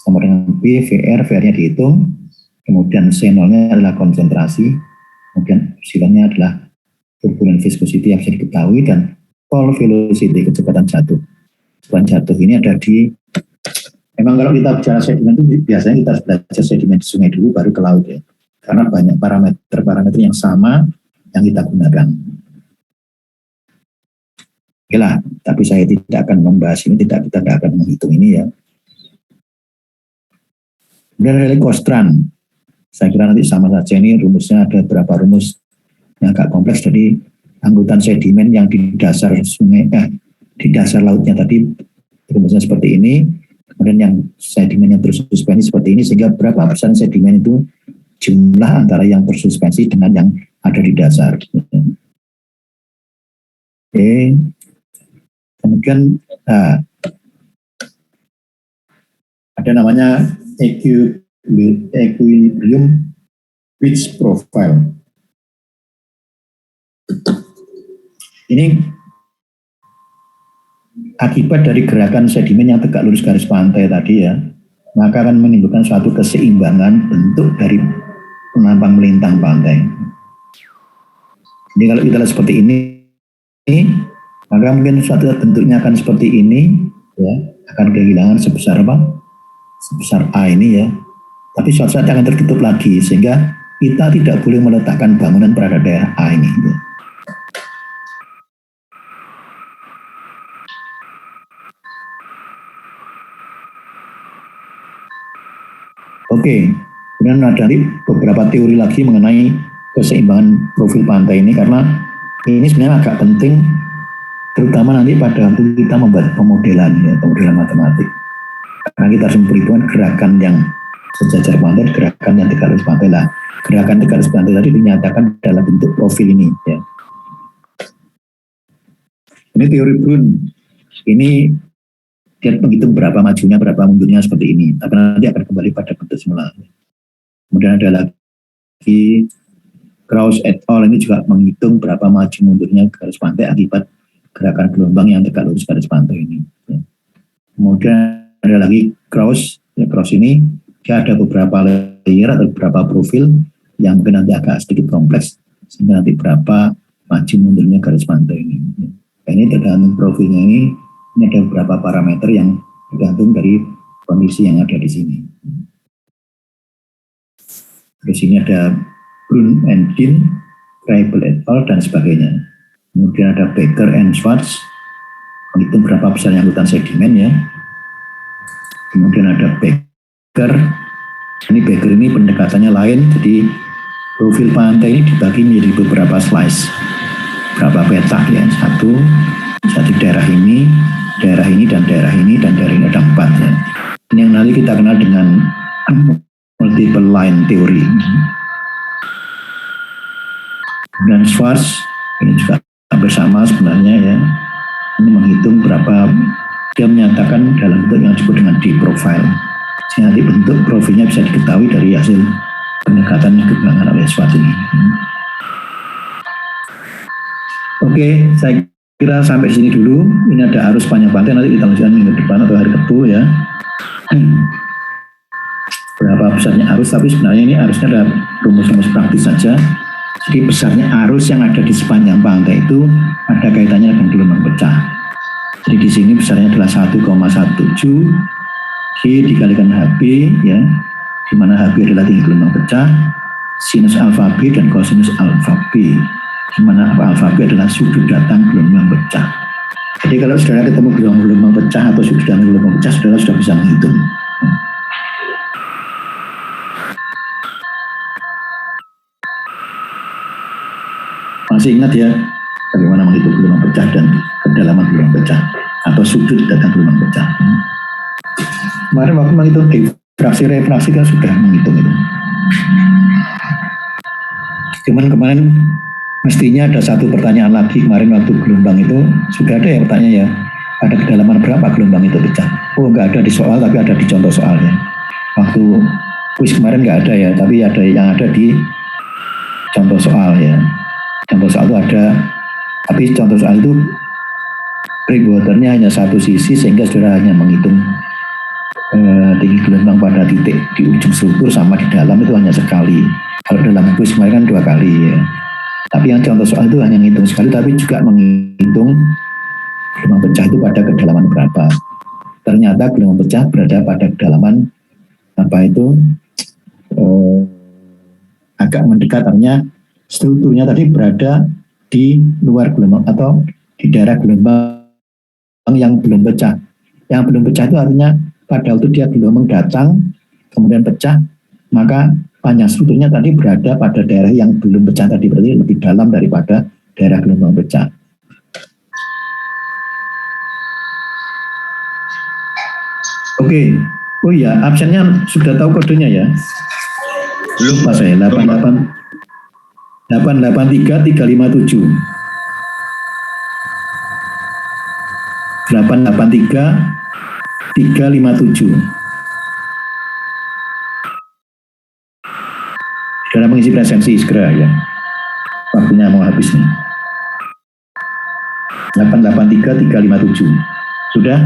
sama dengan B, VR-nya dihitung, kemudian C0-nya adalah konsentrasi, kemudian epsilon-nya adalah turbulent viscosity yang bisa diketahui, dan fall velocity, kecepatan jatuh. Kecepatan jatuh ini ada memang kalau kita bicara sedimen itu biasanya kita belajar sedimen di sungai dulu baru ke laut ya, karena banyak parameter yang sama yang kita gunakan. Oke lah, tapi saya tidak akan membahas ini, kita tidak akan menghitung ini ya. Kemudian ada Ostran. Saya kira nanti sama saja, ini rumusnya ada berapa rumus yang agak kompleks. Jadi angkutan sedimen yang di dasar sungai, di dasar lautnya tadi rumusnya seperti ini, kemudian yang sedimen yang tersuspensi seperti ini, sehingga berapa persen sedimen itu jumlah antara yang tersuspensi dengan yang ada di dasar. Oke, kemudian ada namanya equilibrium pitch profile. Ini akibat dari gerakan sedimen yang tegak lurus garis pantai tadi ya, maka akan menimbulkan suatu keseimbangan bentuk dari penampang melintang pantai. Jadi kalau kita lihat seperti ini, maka mungkin suatu bentuknya akan seperti ini, ya, akan kehilangan sebesar apa? Sebesar A ini ya. Tapi suatu saat akan tertutup lagi, sehingga kita tidak boleh meletakkan bangunan pada daerah A ini. Ya. Oke, kemudian ada beberapa teori lagi mengenai keseimbangan profil pantai ini, karena ini sebenarnya agak penting, terutama nanti pada waktu kita membuat pemodelan, ya, pemodelan matematik. Karena kita harus memperhitungkan gerakan yang sejajar pantai, gerakan yang tegak lurus pantai lah. Gerakan tegak lurus pantai tadi dinyatakan dalam bentuk profil ini. Ya. Ini teori Brun. Ini dia menghitung berapa majunya, berapa mundurnya seperti ini. Tapi nanti akan kembali pada bentuk semula. Kemudian ada lagi Krauss et al. Ini juga menghitung berapa maju mundurnya garis pantai akibat gerakan gelombang yang tegak lurus garis pantai ini. Kemudian ada lagi Krauss. Ya, Krauss ini dia ada beberapa layer atau beberapa profil yang mungkin nanti agak sedikit kompleks, sehingga nanti berapa maju mundurnya garis pantai ini. Ini tergantung profilnya ini ada beberapa parameter yang tergantung dari kondisi yang ada di sini. Terus ini ada Brun and Dean, Kreibel et al. Dan sebagainya. Kemudian ada Becker and Schwartz, menghitung berapa besar angkutan sedimen ya. Kemudian ada Becker, ini pendekatannya lain, jadi profil pantai ini dibagi menjadi beberapa slice, berapa petak ya, satu daerah ini, dan daerah ini ada 4 ya. Ini yang nanti kita kenal dengan multiple line theory. Dan Schwartz ini juga hampir sama sebenarnya ya. Ini menghitung berapa, dia menyatakan dalam bentuk yang disebut dengan D-profile. Sehingga nanti bentuk profilnya bisa diketahui dari hasil pendekatan yang dikembangkan oleh Schwartz ini. Oke, saya kira sampai sini dulu. Ini ada arus panjang pantai, nanti kita lanjutkan minggu depan atau hari Rabu ya. Berapa besarnya arus, tapi sebenarnya ini arusnya ada rumus-rumus praktis saja. Jadi besarnya arus yang ada di sepanjang pantai itu ada kaitannya dengan gelombang pecah. Jadi di sini besarnya adalah 1,17 G dikalikan HB ya, di mana HB adalah tinggi gelombang pecah, sinus alfa B dan kosinus alfa B, di mana alfa B adalah sudut datang gelombang pecah. Jadi kalau saudara ketemu gelombang pecah atau sudut datang gelombang pecah, saudara sudah bisa menghitung. Masih ingat ya bagaimana menghitung gelombang pecah dan kedalaman gelombang pecah atau sudut datang gelombang pecah. Kemarin waktu menghitung difraksi refraksi kan sudah menghitung itu. Cuman kemarin mestinya ada satu pertanyaan lagi, kemarin waktu gelombang itu sudah ada ya pertanyaan ya, ada kedalaman berapa gelombang itu pecah. Oh nggak ada di soal, tapi ada di contoh soalnya. Waktu kuis kemarin nggak ada ya, tapi ada yang ada di contoh soal ya. Contoh soal itu ada, tapi contoh soal itu breakwaternya hanya satu sisi, sehingga saudara hanya menghitung tinggi gelombang pada titik di ujung struktur sama di dalam itu hanya sekali. Kalau dalam kuis kemarin kan 2 kali ya. Tapi yang contoh soal itu hanya menghitung sekali, tapi juga menghitung gelombang pecah itu pada kedalaman berapa. Ternyata gelombang pecah berada pada kedalaman apa itu agak mendekat, artinya strukturnya tadi berada di luar gelombang atau di daerah gelombang yang belum pecah. Yang belum pecah itu artinya pada waktu dia gelombang datang kemudian pecah, maka panjang strukturnya tadi berada pada daerah yang belum pecah tadi, berarti lebih dalam daripada daerah gelombang pecah. Oke, oh ya, absennya sudah tahu kodenya ya? Belum Pak saya, 883357. 883357. Saudara mengisi presensi segera ya. Waktunya mau habis nih. 883357. Sudah?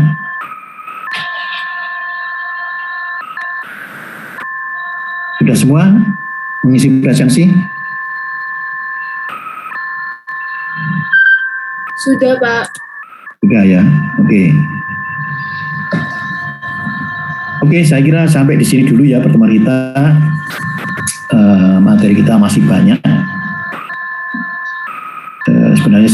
Sudah semua mengisi presensi? Sudah, Pak. Sudah ya, oke. Oke, saya kira sampai di sini dulu ya pertemuan kita. Materi kita masih banyak. Sebenarnya